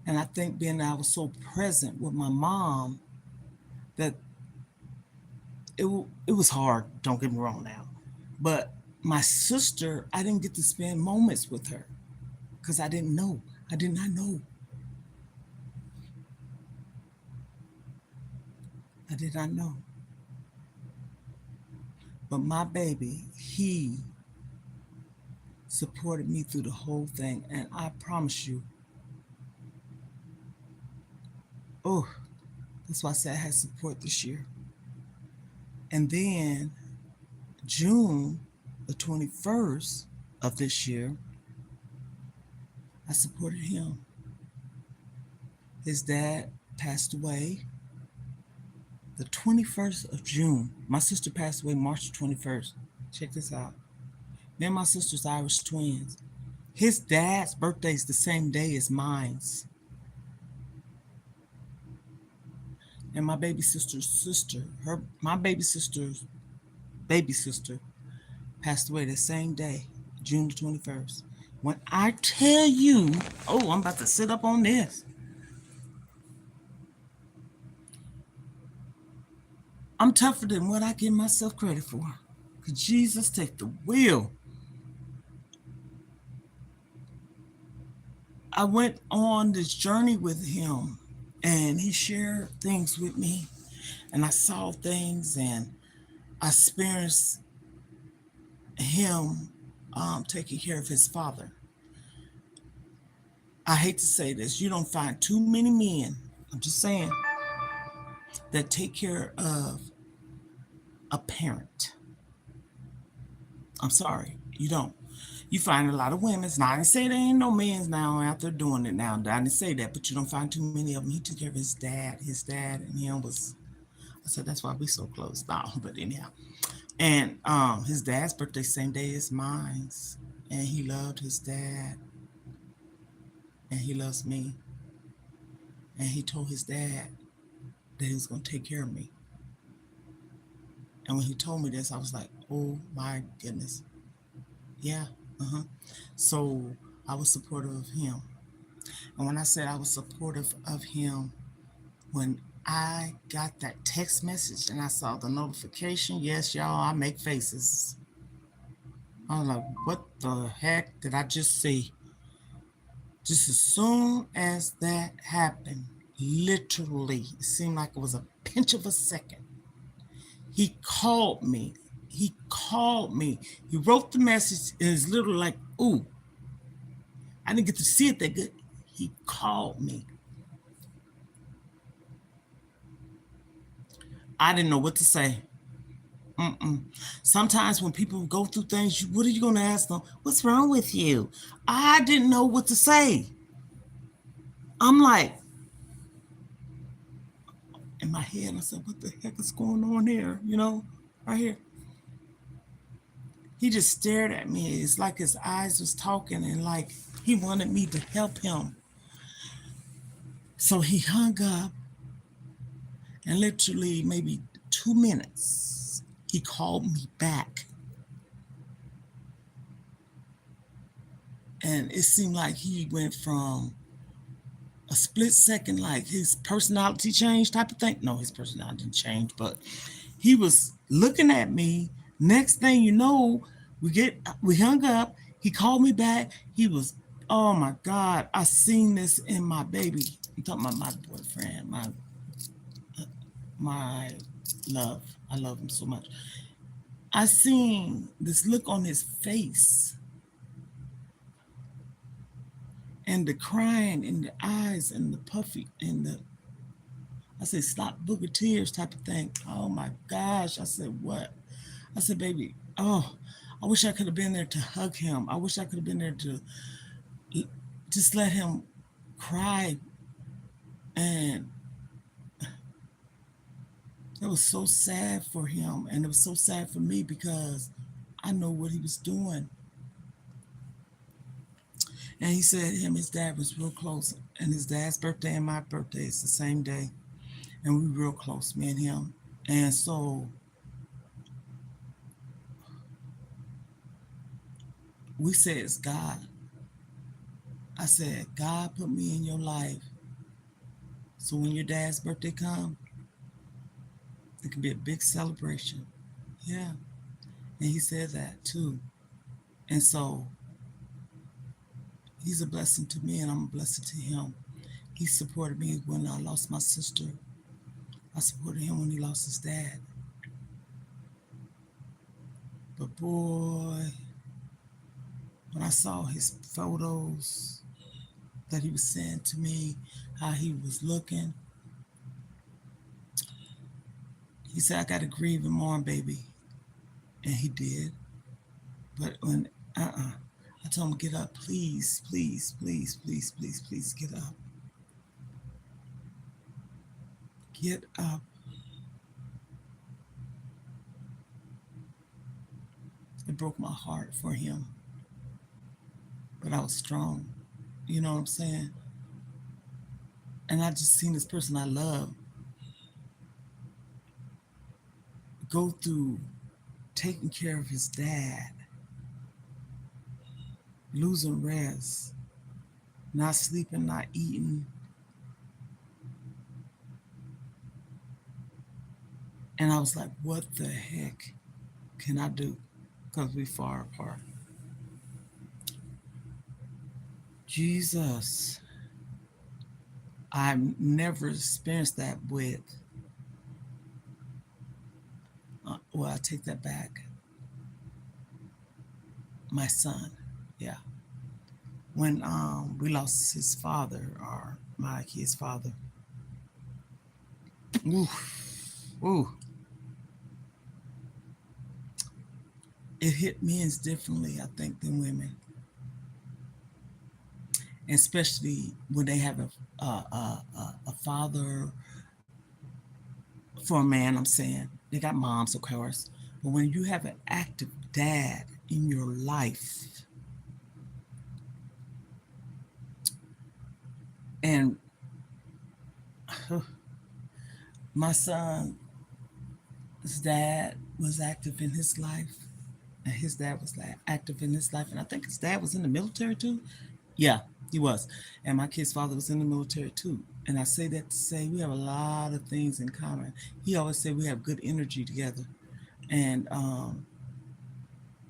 And I think being that I was so present with my mom that it was hard. Don't get me wrong now, but my sister, I didn't get to spend moments with her because I didn't know. I did not know. I did not know. But my baby, he supported me through the whole thing, and I promise you, oh, that's why I said I had support this year. And then June the 21st of this year, I supported him. His dad passed away the 21st of June. My sister passed away March 21st. Check this out. Me and my sister's Irish twins. His dad's birthday is the same day as mine's. And my baby sister's sister, my baby sister passed away the same day, June the 21st. When I tell you, oh, I'm about to sit up on this. I'm tougher than what I give myself credit for. Could Jesus take the wheel? I went on this journey with him, and he shared things with me, and I saw things, and I experienced him taking care of his father. I hate to say this, you don't find too many men, I'm just saying, that take care of a parent. I'm sorry, you don't. You find a lot of women's. Now, I didn't say there ain't no men's now out there doing it now. I didn't say that, but you don't find too many of them. He took care of his dad. His dad and him was, I said, that's why we so close now. But anyhow, and his dad's birthday same day as mine, and he loved his dad, and he loves me, and he told his dad that he was gonna take care of me. And when he told me this, I was like, oh my goodness, yeah, uh-huh. So I was supportive of him. And when I said I was supportive of him, when I got that text message and I saw the notification, yes, y'all, I make faces. I was like, what the heck did I just see? Just as soon as that happened, literally, it seemed like it was a pinch of a second. He called me. He called me. He wrote the message and it's literally like, ooh, I didn't get to see it that good. He called me. I didn't know what to say. Mm-mm. Sometimes when people go through things, what are you going to ask them? What's wrong with you? I didn't know what to say. I'm like, in my head, I said, what the heck is going on here? You know, right here. He just stared at me. It's like his eyes was talking and like he wanted me to help him. So he hung up and literally maybe 2 minutes, he called me back. And it seemed like he went from a split second, like his personality changed type of thing. No, his personality didn't change, but he was looking at me. Next thing you know, we hung up. He called me back. He was, oh my God, I seen this in my baby. I'm talking about my boyfriend, my love. I love him so much. I seen this look on his face and the crying in the eyes and the puffy and the, I said, stop booger tears type of thing. Oh my gosh. I said, what? I said, baby, oh, I wish I could have been there to hug him. I wish I could have been there to just let him cry. And it was so sad for him. And it was so sad for me because I know what he was doing. And he said him and his dad was real close. And his dad's birthday and my birthday is the same day. And we real close, me and him. And so we said it's God. I said, God put me in your life. So when your dad's birthday comes, it can be a big celebration. Yeah. And he said that too. And so he's a blessing to me and I'm a blessing to him. He supported me when I lost my sister. I supported him when he lost his dad. But boy, when I saw his photos that he was sending to me, how he was looking, he said, I got to grieve and mourn, baby. And he did. But when, I told him, get up, please, please, please, please, please, please, get up. Get up. It broke my heart for him. But I was strong. You know what I'm saying? And I just seen this person I love go through taking care of his dad, losing rest, not sleeping, not eating. And I was like, what the heck can I do? Because we far apart. Jesus. I've never experienced that with, well, I take that back. My son, yeah. When we lost his father, or my kid's father, ooh, ooh, it hit men differently, I think, than women, especially when they have a father for a man. I'm saying they got moms, of course, but when you have an active dad in your life, and my son's dad was active in his life, and his dad was active in his life, and I think his dad was in the military too. Yeah, he was. And my kid's father was in the military too. And I say that to say we have a lot of things in common. He always said we have good energy together. And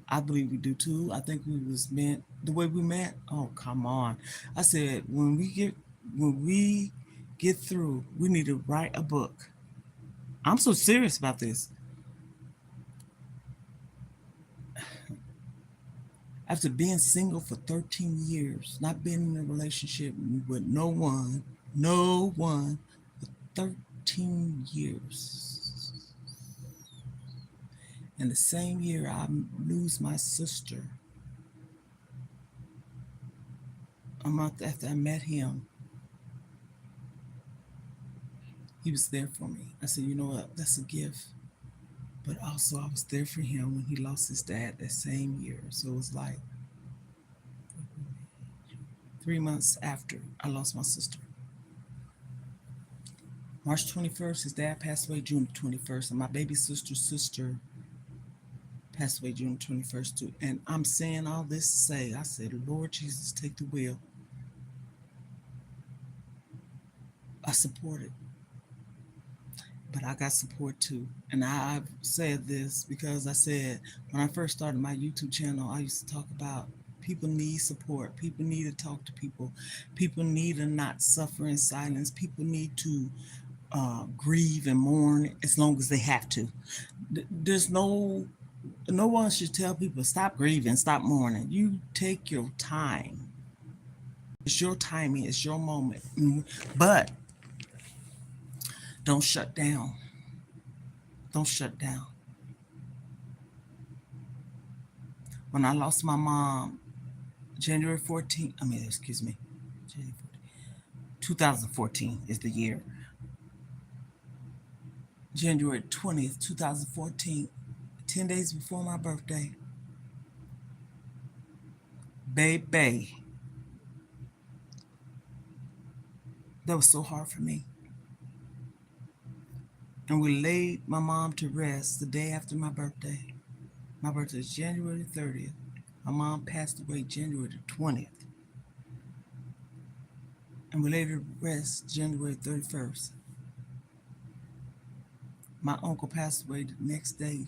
I believe we do too. I think we was meant the way we met. Oh, come on. I said when we get through, we need to write a book. I'm so serious about this. After being single for 13 years, not being in a relationship with no one for 13 years. And the same year I lose my sister, a month after I met him, he was there for me. I said, you know what, that's a gift. But also I was there for him when he lost his dad that same year. So it was like 3 months after I lost my sister. March 21st, his dad passed away June 21st, and my baby sister passed away June 21st too. And I'm saying all this to say, I said, Lord Jesus, take the wheel. I support it, but I got support too. And I've said this because I said when I first started my YouTube channel, I used to talk about people need support. People need to talk to people. People need to not suffer in silence. People need to grieve and mourn as long as they have to. There's no one should tell people stop grieving, stop mourning. You take your time. It's your timing. It's your moment. But don't shut down. Don't shut down. When I lost my mom, January 14th, excuse me, January 2014 is the year. January 20th, 2014, 10 days before my birthday. Baby, that was so hard for me. And we laid my mom to rest the day after my birthday. My birthday is January 30th. My mom passed away January 20th. And we laid her to rest January 31st. My uncle passed away the next day.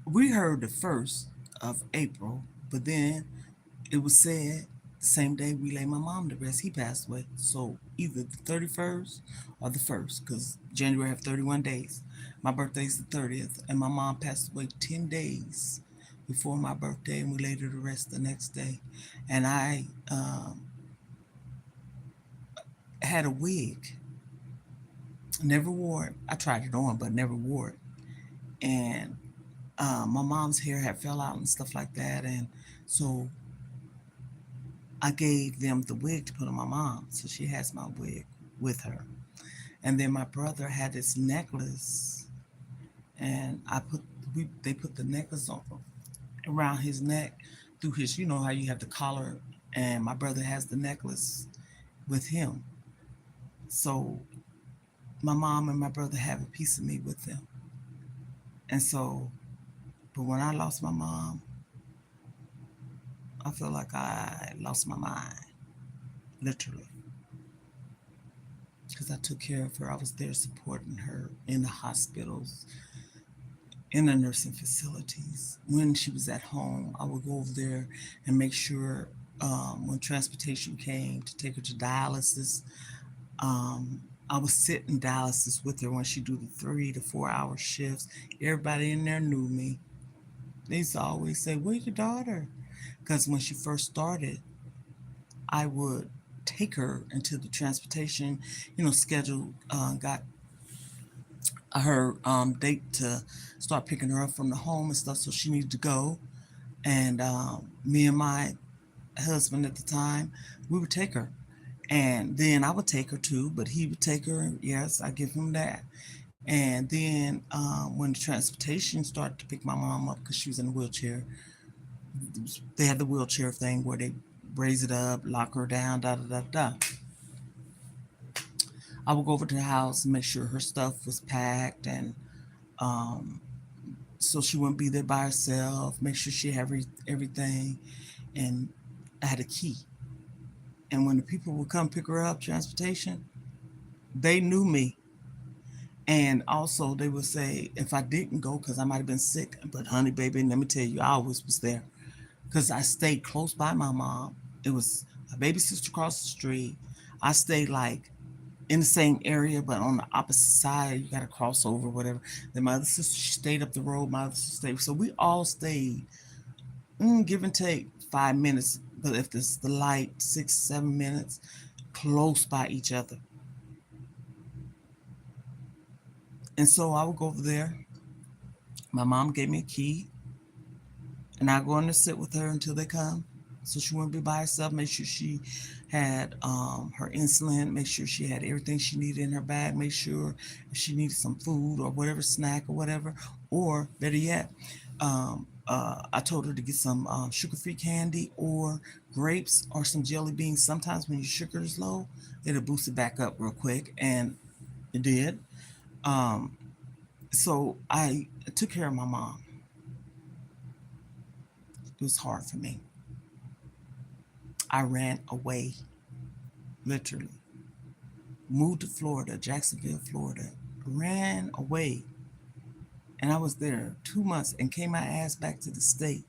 We heard the 1st of April, but then it was said the same day we laid my mom to rest, he passed away. So either the 31st or the 1st, because January have 31 days. My birthday's the 30th, and my mom passed away 10 days before my birthday, and we laid her to rest the next day. And I had a wig. Never wore it. I tried it on, but never wore it. And my mom's hair had fell out and stuff like that, and so I gave them the wig to put on my mom, so she has my wig with her. And then my brother had this necklace, and they put the necklace on around his neck through his, you know how you have the collar, and my brother has the necklace with him. So my mom and my brother have a piece of me with them. And so, but when I lost my mom, I feel like I lost my mind, literally, because I took care of her. I was there supporting her in the hospitals, in the nursing facilities. When she was at home, I would go over there and make sure when transportation came to take her to dialysis, um, I would sit in dialysis with her when she do the 3 to 4 hour shifts. Everybody in there knew me. They used to always say, "Where's your daughter?" Because when she first started, I would take her into the transportation, schedule got her date to start picking her up from the home and stuff, so she needed to go. And me and my husband at the time, we would take her. And then I would take her too, but he would take her. Yes, I give him that. And then when the transportation started to pick my mom up because she was in a wheelchair, they had the wheelchair thing where they raise it up, lock her down, da da da da. I would go over to the house and make sure her stuff was packed, and um, so she wouldn't be there by herself. Make sure she had everything, and I had a key. And when the people would come pick her up, transportation, they knew me. And also, they would say if I didn't go because I might have been sick, but honey, baby, let me tell you, I always was there because I stayed close by my mom. It was my baby sister across the street. I stayed like in the same area, but on the opposite side. You got to cross over, whatever. Then my other sister, she stayed up the road. My other sister stayed. So we all stayed, give and take 5 minutes. But if it's the light, 6, 7 minutes, close by each other. And so I would go over there. My mom gave me a key, and I go in to sit with her until they come. So she wouldn't be by herself. Make sure she had her insulin. Make sure she had everything she needed in her bag. Make sure if she needed some food or whatever snack or whatever. Or better yet, I told her to get some sugar-free candy or grapes or some jelly beans. Sometimes when your sugar is low, it'll boost it back up real quick, and it did. Um, so I took care of my mom. It was hard for me. I ran away, literally. Moved to Florida, Jacksonville, Florida. Ran away. And I was there 2 months and came my ass back to the state.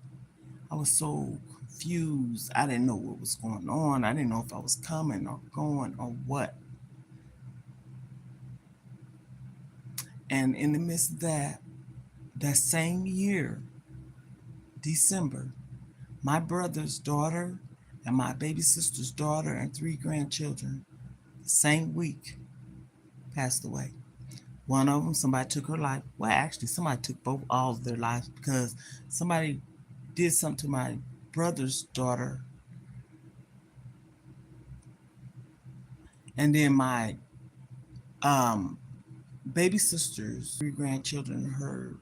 I was so confused. I didn't know what was going on. I didn't know if I was coming or going or what. And in the midst of that same year, December, my brother's daughter and my baby sister's daughter and 3 grandchildren, the same week, passed away. One of them, somebody took her life. Well, actually, somebody took all of their lives because somebody did something to my brother's daughter. And then my baby sister's 3 grandchildren, her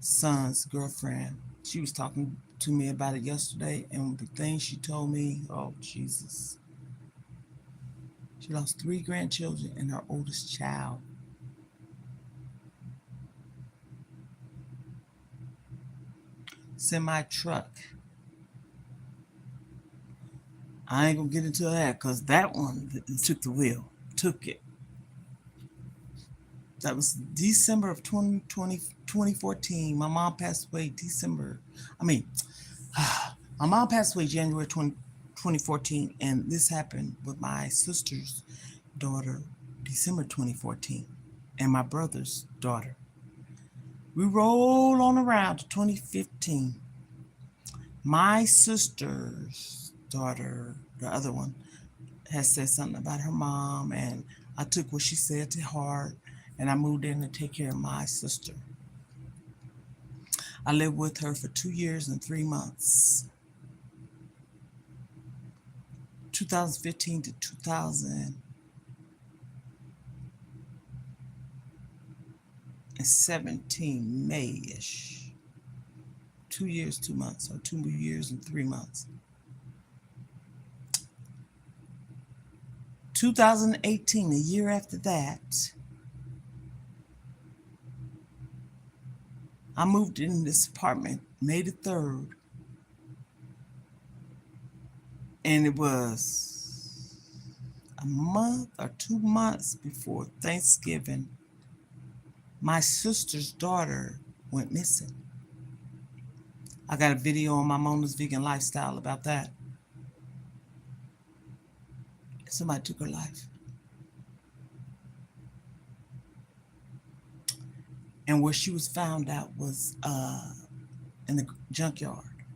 son's girlfriend, she was talking to me about it yesterday, and the thing she told me, oh Jesus, she lost 3 grandchildren and her oldest child. Semi truck. I ain't gonna get into that because that one took the wheel, took it. That was December of 2014. My mom passed away December. I mean, my mom passed away January 2014, and this happened with my sister's daughter December 2014, and my brother's daughter. We roll on around to 2015. My sister's daughter, the other one, has said something about her mom, and I took what she said to heart, and I moved in to take care of my sister. I lived with her for 2 years and 3 months, 2015 to 2017, May-ish. 2 years, 2 months, or 2 years and 3 months. 2018, a year after that, I moved in this apartment May the 3rd, and it was a month or 2 months before Thanksgiving. My sister's daughter went missing. I got a video on my Mona's Vegan Lifestyle about that. Somebody took her life. And where she was found out was in the junkyard.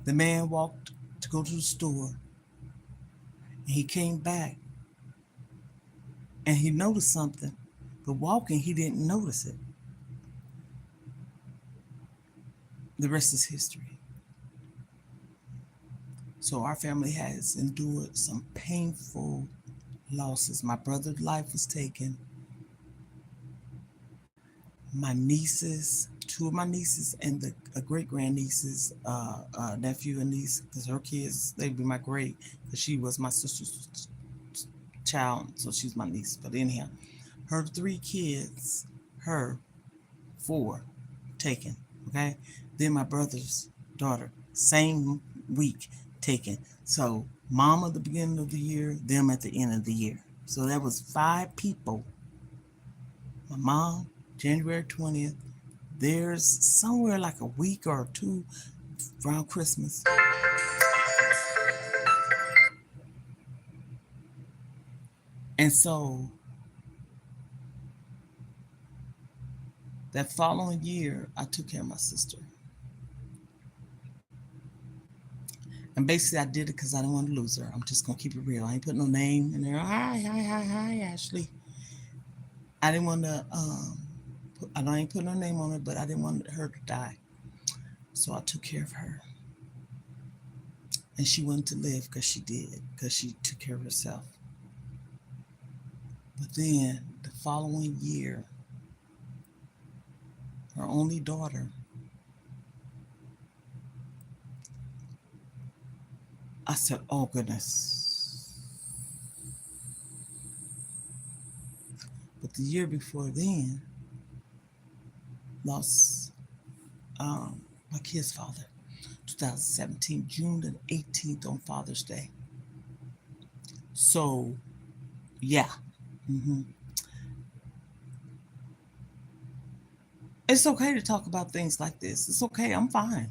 The man walked to go to the store, and he came back, and he noticed something. But walking, he didn't notice it. The rest is history. So our family has endured some painful losses. My brother's life was taken. My nieces, two of my nieces, and the great grandnieces, nephew and niece, because her kids, they'd be my great, because she was my sister's child, so she's my niece. But anyhow, her three kids, her four, taken. Okay, then my brother's daughter, same week, taken. So mom at the beginning of the year, them at the end of the year. So that was 5 people. My mom, January 20th. There's somewhere like a week or two around Christmas. And so that following year, I took care of my sister. And basically, I did it because I didn't want to lose her. I'm just going to keep it real. I ain't put no name in there. Hi, Ashley. I didn't want to, I ain't put no name on it, but I didn't want her to die. So I took care of her. And she wanted to live because she did, because she took care of herself. But then the following year, her only daughter, I said, oh goodness. But the year before then, lost my kid's father, 2017, June the 18th on Father's Day. So, yeah. hmm It's okay to talk about things like this. It's okay. I'm fine.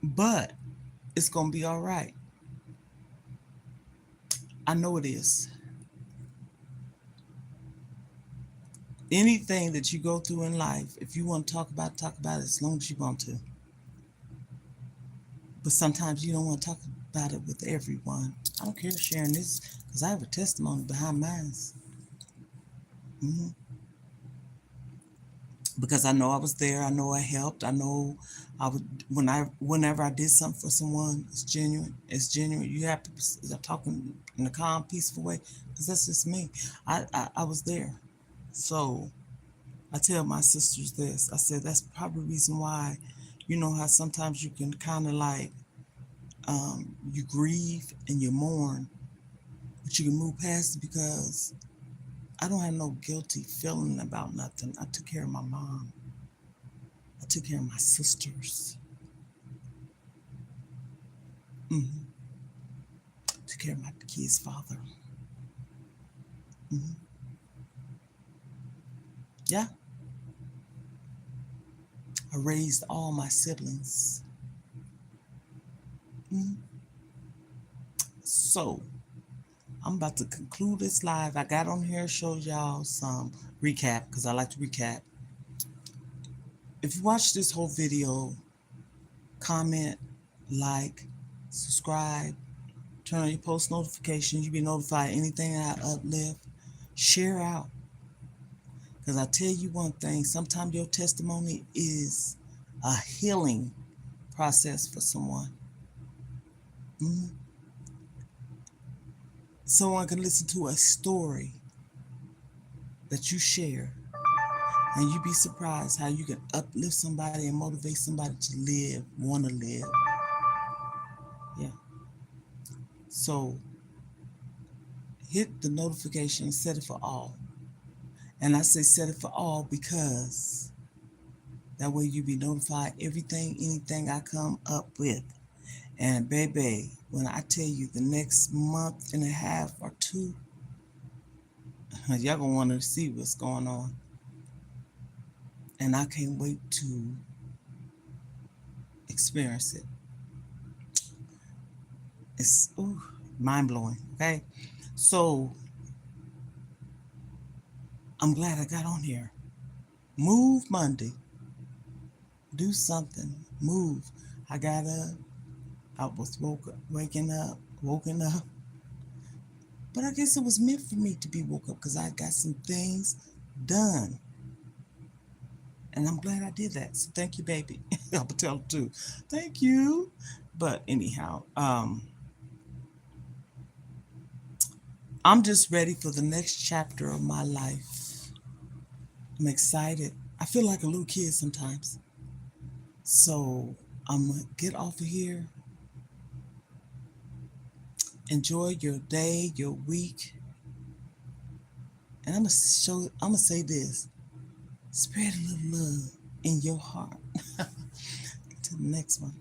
But it's going to be all right. I know it is. Anything that you go through in life, if you want to talk about it as long as you want to. But sometimes you don't want to talk about it with everyone. I don't care sharing this because I have a testimony behind mine. hmm Because I know I was there. I know I helped. I know I would whenever I did something for someone, it's genuine. It's genuine. You have to be talking in a calm, peaceful way because that's just me. I was there. So I tell my sisters this. I said that's probably the reason why, you know how sometimes you can kind of like you grieve and you mourn, but you can move past it because I don't have no guilty feeling about nothing. I took care of my mom. I took care of my sisters. hmm Took care of my kid's father. hmm Yeah, I raised all my siblings. hmm So I'm about to conclude this live. I got on here, showed y'all some recap because I like to recap. If you watch this whole video, comment, like, subscribe, turn on your post notifications. You be notified anything I uplift. Share out. Because I tell you one thing, sometimes your testimony is a healing process for someone. Mhm. Someone can listen to a story that you share, and you be surprised how you can uplift somebody and motivate somebody to live, want to live. Yeah. So hit the notification, set it for all. And I say set it for all because that way you be notified everything, anything I come up with. And baby, when I tell you the next month and a half or two, y'all gonna want to see what's going on. And I can't wait to experience it. It's mind blowing. Okay. So I'm glad I got on here. Move Monday. Do something. Move. I got up. I was woken up. But I guess it was meant for me to be woke up because I got some things done. And I'm glad I did that. So thank you, baby. I'll tell her too. Thank you. But anyhow, I'm just ready for the next chapter of my life. I'm excited. I feel like a little kid sometimes. So I'm going to get off of here. Enjoy your day, your week. And I'm gonna say this. Spread a little love in your heart. To the next one.